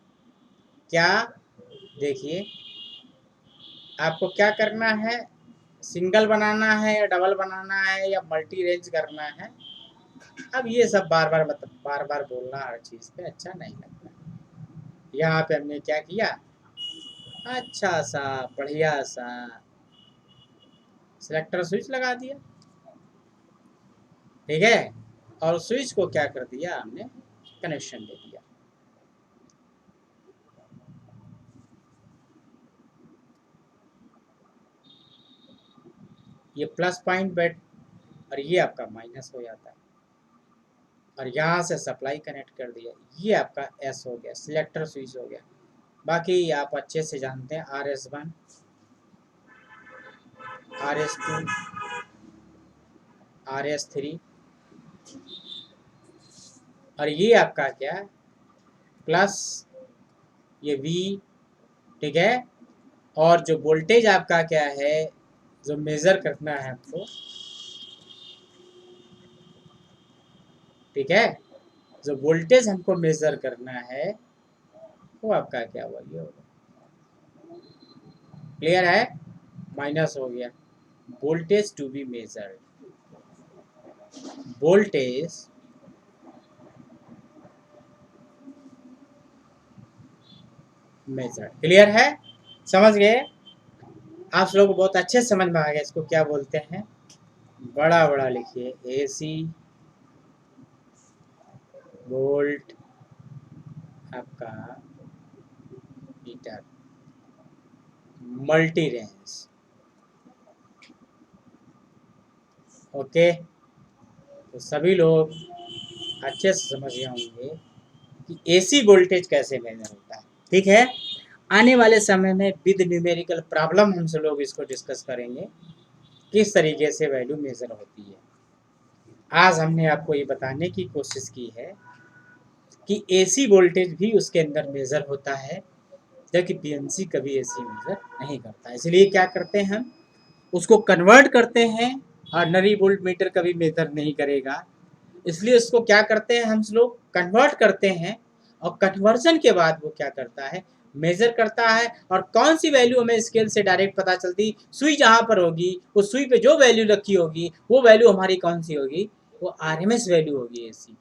क्या? देखिए आपको क्या करना है, सिंगल बनाना है या डबल बनाना है या मल्टी रेंज करना है। अब ये सब बार बार मतलब बार बार बोलना हर चीज़ पे अच्छा नहीं लगता। यहाँ पे हमने क्या किया, अच्छा सा बढ़िया सा सिलेक्टर स्विच लगा दिया। ठीक है? और स्विच को क्या कर दिया हमने? कनेक्शन दे दिया। ये प्लस पॉइंट बैठ और ये आपका माइनस हो जाता है। और यहाँ से सप्लाई कनेक्ट कर दिया। ये आपका एस हो गया, सिलेक्टर स्विच हो गया। बाकी आप अच्छे से जानते हैं RS1, RS2, RS3 और ये आपका क्या है? प्लस ये V। ठीक है? और जो वोल्टेज आपका क्या है, जो मेजर करना है आपको, ठीक है, जो वोल्टेज हमको मेजर करना है वो आपका क्या हुआ, ये होगा। क्लियर है, माइनस हो गया। Voltage to be measured, voltage measured. Clear है, समझ गए आप लोग, बहुत अच्छे से समझ में आ गया। इसको क्या बोलते हैं, बड़ा बड़ा लिखिए, एसी वोल्ट आपका मीटर मल्टी रेंज। ओके, तो सभी लोग अच्छे से समझ गए होंगे कि एसी वोल्टेज कैसे मेजर होता है। ठीक है, आने वाले समय में विद न्यूमेरिकल प्रॉब्लम हम सब लोग इसको डिस्कस करेंगे, किस तरीके से वैल्यू मेजर होती है। आज हमने आपको ये बताने की कोशिश की है कि एसी वोल्टेज भी उसके अंदर मेजर होता है, जबकि पीएनसी कभी एसी मेजर नहीं करता। इसलिए क्या करते हैं हम, उसको कन्वर्ट करते हैं। ऑर्डनरी वोल्ट मीटर कभी मेजर नहीं करेगा, इसलिए उसको क्या करते हैं हम लोग, कन्वर्ट करते हैं। और कन्वर्जन के बाद वो क्या करता है, मेजर करता है। और कौन सी वैल्यू हमें स्केल से डायरेक्ट पता चलती, सुई जहाँ पर होगी उस सुई पे जो वैल्यू रखी होगी वो वैल्यू हमारी कौन सी होगी, वो आरएमएस वैल्यू होगी एसी की।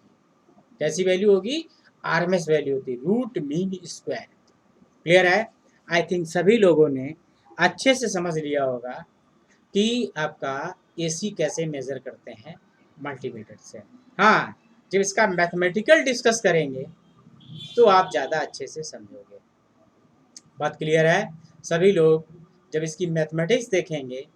कैसी वैल्यू होगी, आरएमएस वैल्यू होती है, रूट मीन स्क्वायर। क्लियर है, आई थिंक सभी लोगों ने अच्छे से समझ लिया होगा कि आपका एसी कैसे मेजर करते हैं मल्टीमीटर से। हाँ, जब इसका मैथमेटिकल डिस्कस करेंगे तो आप ज़्यादा अच्छे से समझोगे। बात क्लियर है, सभी लोग जब इसकी मैथमेटिक्स देखेंगे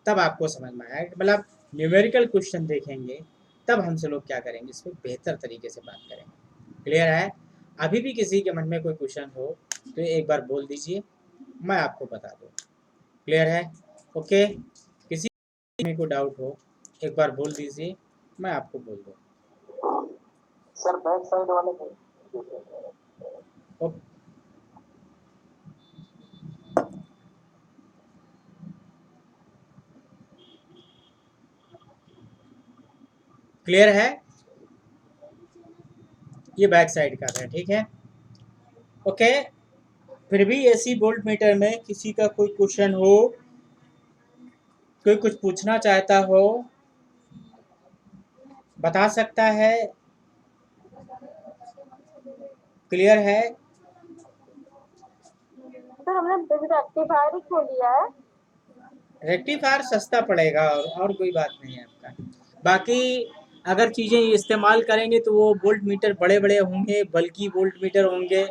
तब आपको समझ में आएगा, मतलब न्यूमेरिकल क्वेश्चन देखेंगे तब हमसे लोग क्या करेंगे, इस पर बेहतर तरीके से बात करेंगे। क्लियर है, अभी भी किसी के मन में कोई क्वेश्चन हो तो एक बार बोल दीजिए, मैं आपको बता दूँ। क्लियर है, ओके, किसी में को डाउट हो एक बार बोल दीजिए, मैं आपको बोल दूँ। सर बैक साइड वाले को ओके, क्लियर है, ये बैक साइड का है। ठीक है, ओके, फिर भी एसी वोल्ट मीटर में किसी का कोई क्वेश्चन हो, कोई कुछ पूछना चाहता हो, बता सकता है। क्लियर है, सर हमने रेक्टिफायर ही खोल लिया है। रेक्टिफायर सस्ता पड़ेगा और कोई बात नहीं है आपका। बाकी अगर चीज़ें इस्तेमाल करेंगे तो वो वोल्ट मीटर बड़े बड़े होंगे, बल्कि वोल्ट मीटर होंगे,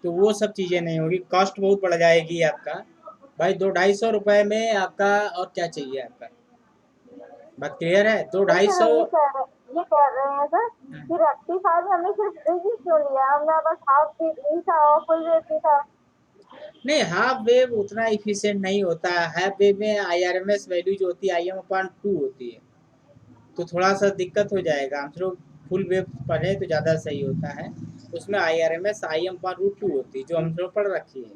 तो वो सब चीज़ें नहीं होगी, कॉस्ट बहुत बढ़ जाएगी आपका। भाई 200-250 में आपका और क्या चाहिए आपका, बात क्लियर है, दो सर ढाई फिर सौ हम ये कह रहे हैं सर कि रेक्टिफायर में हमने सिर्फ बिजी क्यों लिया, हमने बस हाफ वेव नहीं था और फुल वेव भी था। नहीं, हाफ वेव उतना इफिशिएंट नहीं होता है। हाफ वेव में आईआरएमएस वैल्यू जो होती है IM/2 होती है, तो थोड़ा सा दिक्कत हो जाएगा। हम लोग फुल वेव पढ़े तो ज़्यादा सही होता है, उसमें IRMS IM/2 होती है जो हम लोग पढ़ रखी है।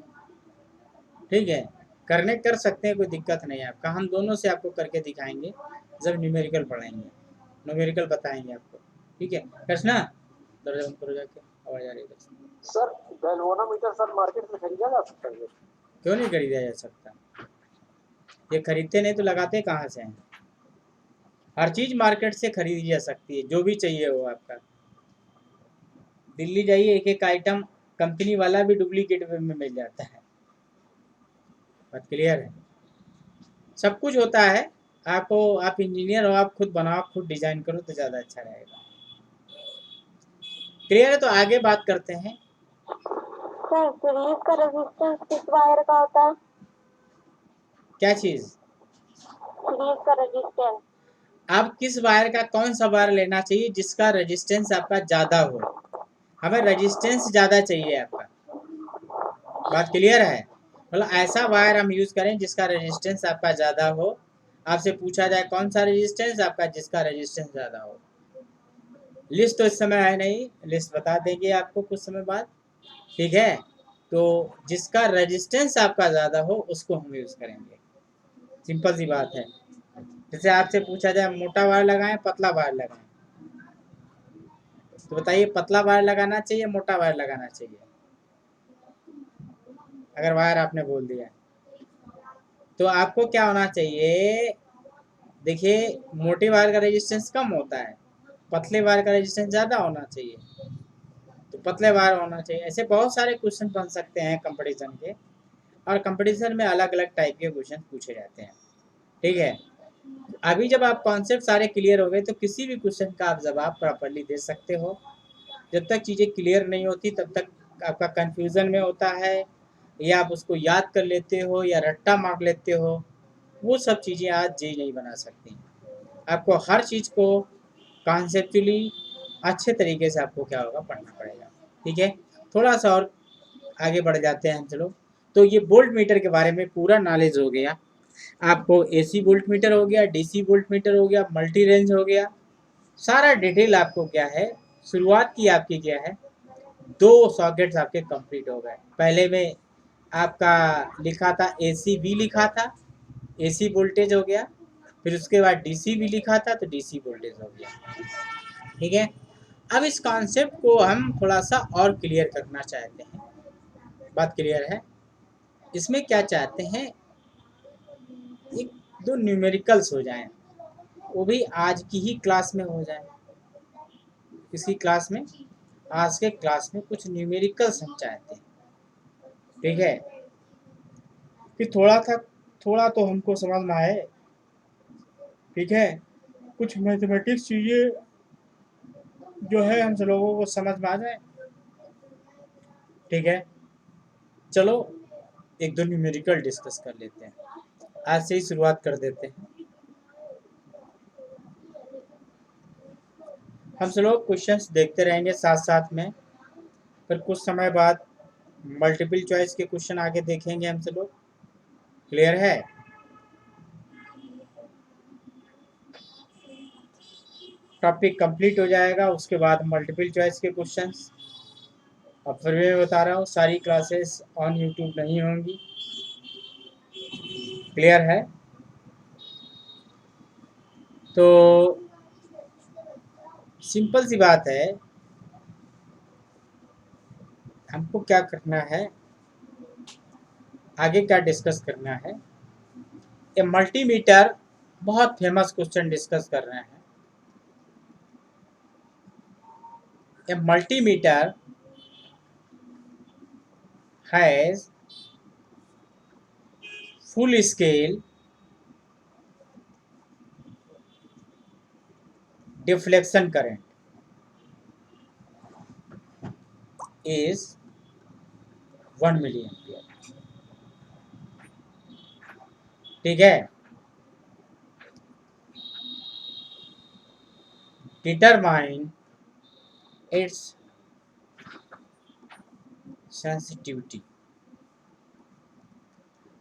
ठीक है, करने कर सकते हैं, कोई दिक्कत नहीं है आपका, हम दोनों से आपको करके दिखाएंगे जब न्यूमेरिकल पढ़ाएंगे, न्यूमेरिकल बताएंगे आपको। ठीक है, कृष्णा दरवाजा बंद करो जाके, आवाज़ आ रही है। सर गैल्वेनोमीटर सर मार्केट से खरीदा जा सकता है? क्यों नहीं खरीदा जा सकता, ये खरीदते नहीं तो लगाते कहाँ से हैं। हर चीज़ मार्केट से खरीदी जा सकती है, जो भी चाहिए हो आपका। दिल्ली जाइए, एक एक आइटम कंपनी वाला भी डुप्लीकेट में मिल जाता है। बात क्लियर है, सब कुछ होता है। आपको, आप इंजीनियर हो, आप खुद बनाओ, खुद डिजाइन करो तो ज़्यादा अच्छा रहेगा। क्लियर है, तो आगे बात करते हैं। सर सीरीज का रेजिस्टेंस किस वायर का होता है? क्या चीज़, सीरीज का रेजिस्टेंस आप किस वायर का, कौन सा वायर लेना चाहिए जिसका रेजिस्टेंस आपका ज़्यादा हो। हमें रेजिस्टेंस ज़्यादा चाहिए आपका, बात क्लियर है, मतलब ऐसा वायर हम यूज़ करें जिसका रेजिस्टेंस आपका ज़्यादा हो। आपसे पूछा जाए कौन सा रेजिस्टेंस आपका, जिसका रेजिस्टेंस ज़्यादा हो। लिस्ट तो इस समय है नहीं, लिस्ट बता देंगे आपको कुछ समय बाद। ठीक है, तो जिसका रेजिस्टेंस आपका ज़्यादा हो उसको हम यूज़ करेंगे, सिंपल सी बात है। जैसे आपसे पूछा जाए मोटा वायर लगाएं पतला वायर लगाएं, तो बताइए पतला वायर लगाना चाहिए मोटा वायर लगाना चाहिए। अगर वायर आपने बोल दिया तो आपको क्या होना चाहिए, देखिए मोटे वायर का रेजिस्टेंस कम होता है, पतले वायर का रेजिस्टेंस ज़्यादा होना चाहिए, तो पतले वायर होना चाहिए। ऐसे बहुत सारे क्वेश्चन बन सकते हैं कंपटीशन के, और कंपटीशन में अलग अलग टाइप के क्वेश्चन पूछे जाते हैं। ठीक है, अभी जब आप कॉन्सेप्ट सारे क्लियर हो गए तो किसी भी क्वेश्चन का आप जवाब प्रॉपरली दे सकते हो। जब तक चीज़ें क्लियर नहीं होती तब तक आपका कन्फ्यूज़न में होता है, या आप उसको याद कर लेते हो या रट्टा मार लेते हो, वो सब चीज़ें आज जेई नहीं बना सकती। आपको हर चीज़ को कॉन्सेप्चुअली अच्छे तरीके से आपको क्या होगा, पढ़ना पड़ेगा। ठीक है, थोड़ा सा और आगे बढ़ जाते हैं हम चलो। तो ये वोल्ट मीटर के बारे में पूरा नॉलेज हो गया आपको, एसी वोल्ट मीटर हो गया, डीसी वोल्ट मीटर हो गया, मल्टी रेंज हो गया, सारा डिटेल आपको क्या है, शुरुआत की आपकी क्या है, 2 सॉकेट्स आपके कंप्लीट हो गए। पहले में आपका लिखा था एसी भी लिखा था, एसी वोल्टेज हो गया, फिर उसके बाद डीसी भी लिखा था तो डीसी वोल्टेज हो गया। ठीक है, अब इस कॉन्सेप्ट को हम थोड़ा सा और क्लियर करना चाहते हैं। बात क्लियर है? इसमें क्या चाहते हैं, एक दो न्यूमेरिकल्स हो जाएं, वो भी आज की ही क्लास में हो जाए। इसी क्लास में, आज के क्लास में कुछ न्यूमेरिकल्स हम चाहते हैं। ठीक है, कि थोड़ा तो हमको समझ में आए। ठीक है, कुछ मैथमेटिक्स चीज़ें जो है हम सब लोगों को समझ में आ जाए। ठीक है, चलो एक दो न्यूमेरिकल डिस्कस कर लेते हैं, आज से ही शुरुआत कर देते हैं। हम सब लोग क्वेश्चंस देखते रहेंगे साथ साथ में, फिर कुछ समय बाद मल्टीपल चॉइस के क्वेश्चन आगे देखेंगे हम सब लोग। क्लियर है? टॉपिक कंप्लीट हो जाएगा, उसके बाद मल्टीपल चॉइस के क्वेश्चंस। अब फिर मैं बता रहा हूँ, सारी क्लासेस ऑन यूट्यूब नहीं होंगी। क्लियर है? तो सिंपल सी बात है, हमको क्या करना है, आगे क्या डिस्कस करना है। ये मल्टीमीटर, बहुत फेमस क्वेश्चन डिस्कस कर रहे हैं। ये multimeter has full scale deflection current is 1 milliampere। ठीक है, determine its sensitivity।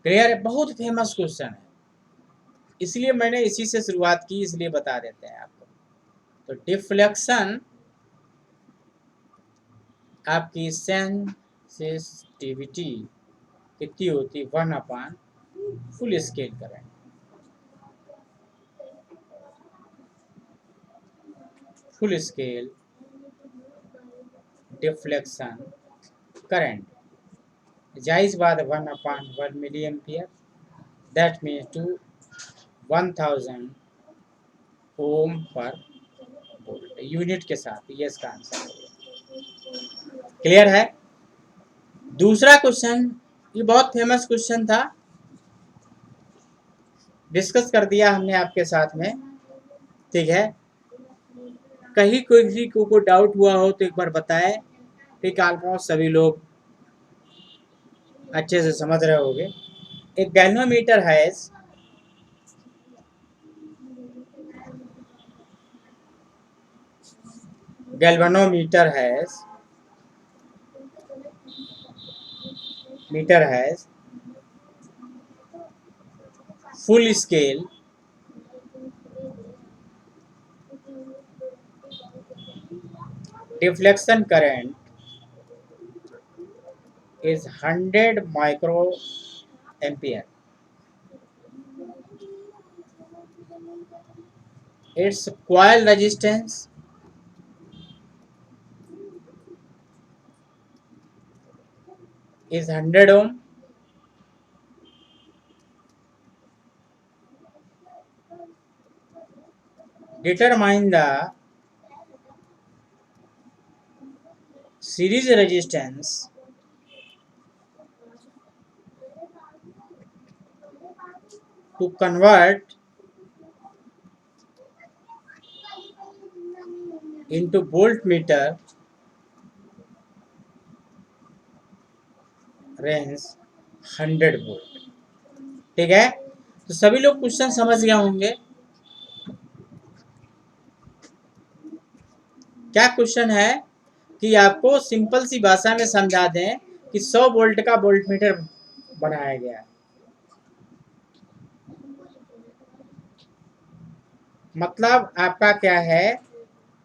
क्लियर है? बहुत फेमस क्वेश्चन है, इसलिए मैंने इसी से शुरुआत की, इसलिए बता देते हैं आपको। तो डिफ्लेक्शन आपकी सेंसिटिविटी कितनी होती, 1/, full scale current. Full scale deflection current, जायज़ बात 1/1 milli ampere, that means to 1000 ohm per volt, unit के साथ। ये इसका आंसर है। क्लियर है? दूसरा क्वेश्चन, ये बहुत फेमस क्वेश्चन था, डिस्कस कर दिया हमने आपके साथ में। ठीक है, कहीं किसी को डाउट हुआ हो तो एक बार बताएं। ठीक, ऑलमोस्ट सभी लोग अच्छे से समझ रहे होंगे। एक गैल्वेनोमीटर है, galvanometer has full scale deflection current is 100 microampere। Its coil resistance is 100 ohm determine the series resistance to convert into voltmeter range 100 volt. ठीक है, तो सभी लोग क्वेश्चन समझ गए होंगे। क्या क्वेश्चन है कि आपको सिंपल सी भाषा में समझा दें कि 100 वोल्ट का वोल्टमीटर बनाया गया है। मतलब आपका क्या है,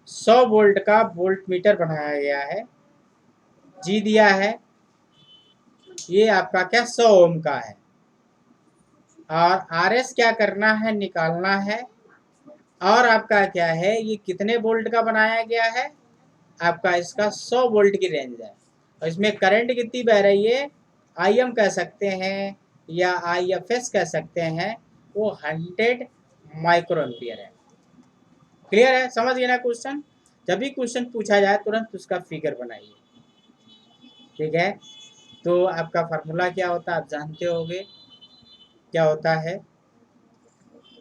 100 वोल्ट का वोल्टमीटर बनाया गया है, जी दिया है, ये आपका क्या 100 ओम का है, और आर एस क्या करना है, निकालना है, और आपका क्या है, ये कितने वोल्ट का बनाया गया है, आपका इसका 100 वोल्ट की रेंज है, और इसमें करंट कितनी बह रही है, आई एम कह सकते हैं या आई एफ एस कह सकते हैं, वो 100 माइक्रो एम्पियर है। क्लियर है, समझ गए ना क्वेश्चन। जब भी क्वेश्चन पूछा जाए तुरंत उसका फिगर बनाइए। ठीक है, तो आपका फार्मूला क्या होता है आप जानते होंगे, क्या होता है,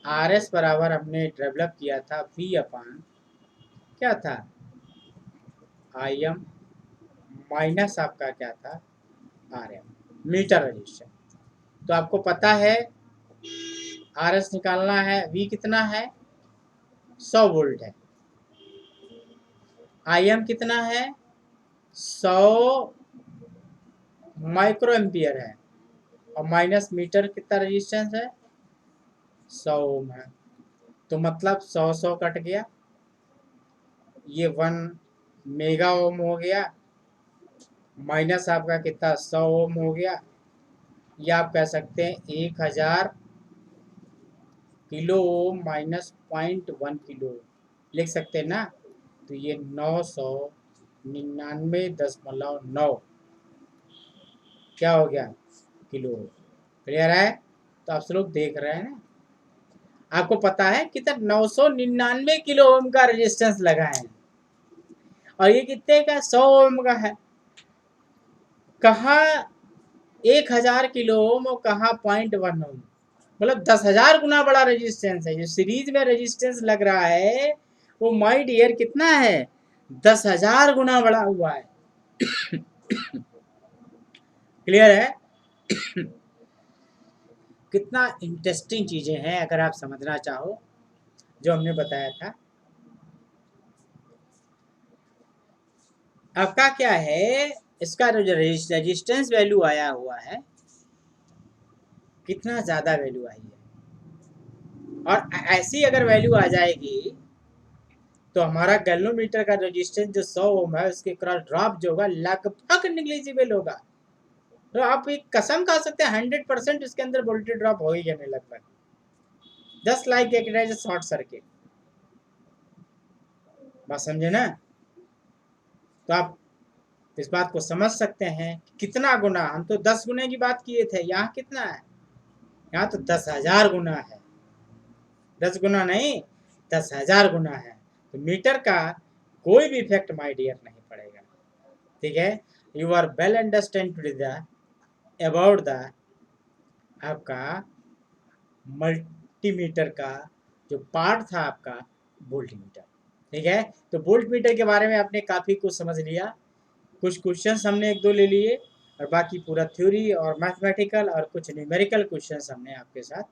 आर एस बराबर हमने डेवलप किया था वी अपान क्या था, आई एम माइनस आपका क्या था, आर एम, मीटर रजिस्टर। तो आपको पता है आर एस निकालना है, वी कितना है 100 वोल्ट है, आई एम कितना है 100 माइक्रो एम्पियर है, और माइनस मीटर कितना रेजिस्टेंस है 100 ओम है। तो मतलब 100 कट गया, ये 1 मेगा ओम हो गया, माइनस आपका कितना 100 ओम हो गया, या आप कह सकते हैं 1000 किलो ओम माइनस 0.1 किलो लिख सकते हैं ना। तो ये 999.9 क्या हो गया किलो। क्लियर है, तो आप लोग देख रहे हैं ना, आपको पता है कितना 999 किलो ओम का रेजिस्टेंस लगा है, और ये कितने का 100 ओम का है। कहाँ 1000 किलो ओम और कहाँ 0.1 ओम, मतलब 10,000 गुना बड़ा रेजिस्टेंस है। जो सीरीज में रेजिस्टेंस लग रहा है वो माय डियर कितना है 10,000 गुना बड़ा हुआ है। क्लियर है, कितना इंटरेस्टिंग चीजें हैं अगर आप समझना चाहो जो हमने बताया था। आपका क्या है, इसका जो रेजिस्टेंस वैल्यू आया हुआ है कितना ज्यादा वैल्यू आई है, और ऐसी अगर वैल्यू आ जाएगी तो हमारा गैल्वेनोमीटर का रेजिस्टेंस जो 100 ओम है उसके क्रॉस ड्रॉप जो होगा लगभग निग्लिजिबल होगा। तो आप एक कसम खा सकते हैं 100% इसके अंदर वोल्टेज ड्रॉप हो ही जाने लगभग, just like it is a short circuit. बात समझे ना, तो आप इस बात को समझ सकते हैं कितना गुना, हम तो 10 गुने की बात किए थे, यहाँ कितना है, यहाँ तो 10,000 गुना है, 10 गुना नहीं 10,000 गुना है। तो मीटर का कोई भी इफेक्ट माय डियर नहीं पड़ेगा। ठीक है, you are well understand to the about the आपका मल्टीमीटर का जो पार्ट था आपका वोल्टमीटर। ठीक है, तो वोल्टमीटर के बारे में आपने काफ़ी कुछ समझ लिया, कुछ क्वेश्चंस हमने एक दो ले लिए, और बाकी पूरा थ्योरी और मैथमेटिकल और कुछ न्यूमेरिकल क्वेश्चंस हमने आपके साथ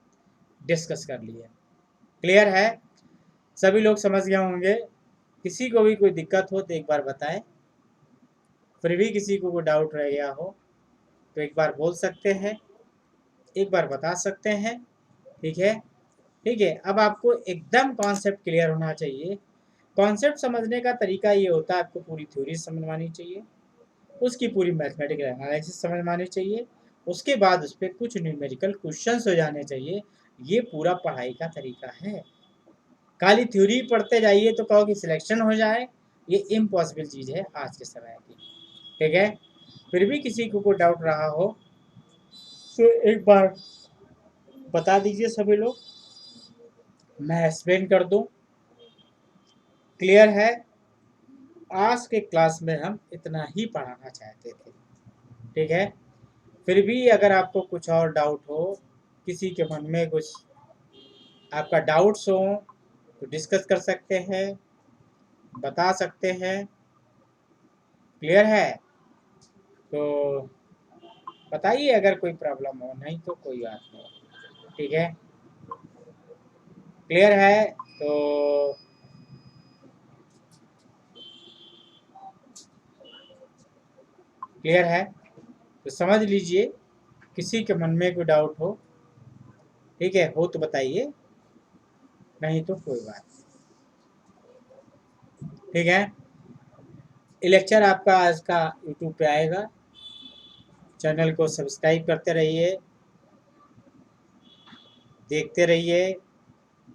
डिस्कस कर लिए। क्लियर है, सभी लोग समझ गए होंगे। किसी को भी कोई दिक्कत हो तो एक बार बताएं, फिर भी किसी को कोई डाउट रह गया हो तो एक बार बोल सकते हैं, एक बार बता सकते हैं। ठीक है, ठीक है, अब आपको एकदम कॉन्सेप्ट क्लियर होना चाहिए। कॉन्सेप्ट समझने का तरीका ये होता है, आपको पूरी थ्योरी समझ आनी चाहिए, उसकी पूरी मैथमेटिकल एनालिसिस समझ में आनी चाहिए, उसके बाद उस पर कुछ न्यूमेरिकल क्वेश्चंस हो जाने चाहिए। ये पूरा पढ़ाई का तरीका है। खाली थ्योरी पढ़ते जाइए तो कहो कि सिलेक्शन हो जाए, ये इम्पॉसिबल चीज़ है आज के समय की। ठीक है, फिर भी किसी को कोई डाउट रहा हो तो एक बार बता दीजिए सभी लोग, मैं एक्सप्लेन कर दूं। क्लियर है? आज के क्लास में हम इतना ही पढ़ाना चाहते थे, ठीक है? फिर भी अगर आपको कुछ और डाउट हो, किसी के मन में कुछ आपका डाउट्स हो तो डिस्कस कर सकते हैं, बता सकते हैं। क्लियर है? तो बताइए अगर कोई प्रॉब्लम हो, नहीं तो कोई बात नहीं, ठीक है? क्लियर है? तो क्लियर है तो समझ लीजिए, किसी के मन में कोई डाउट हो, ठीक है, हो तो बताइए, नहीं तो कोई बात नहीं, ठीक है? ये लेक्चर आपका आज का यूट्यूब पे आएगा, चैनल को सब्सक्राइब करते रहिए, देखते रहिए,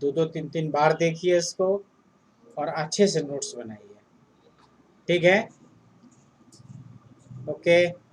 2-2 3-3 बार देखिए इसको और अच्छे से नोट्स बनाइए, ठीक है? ओके।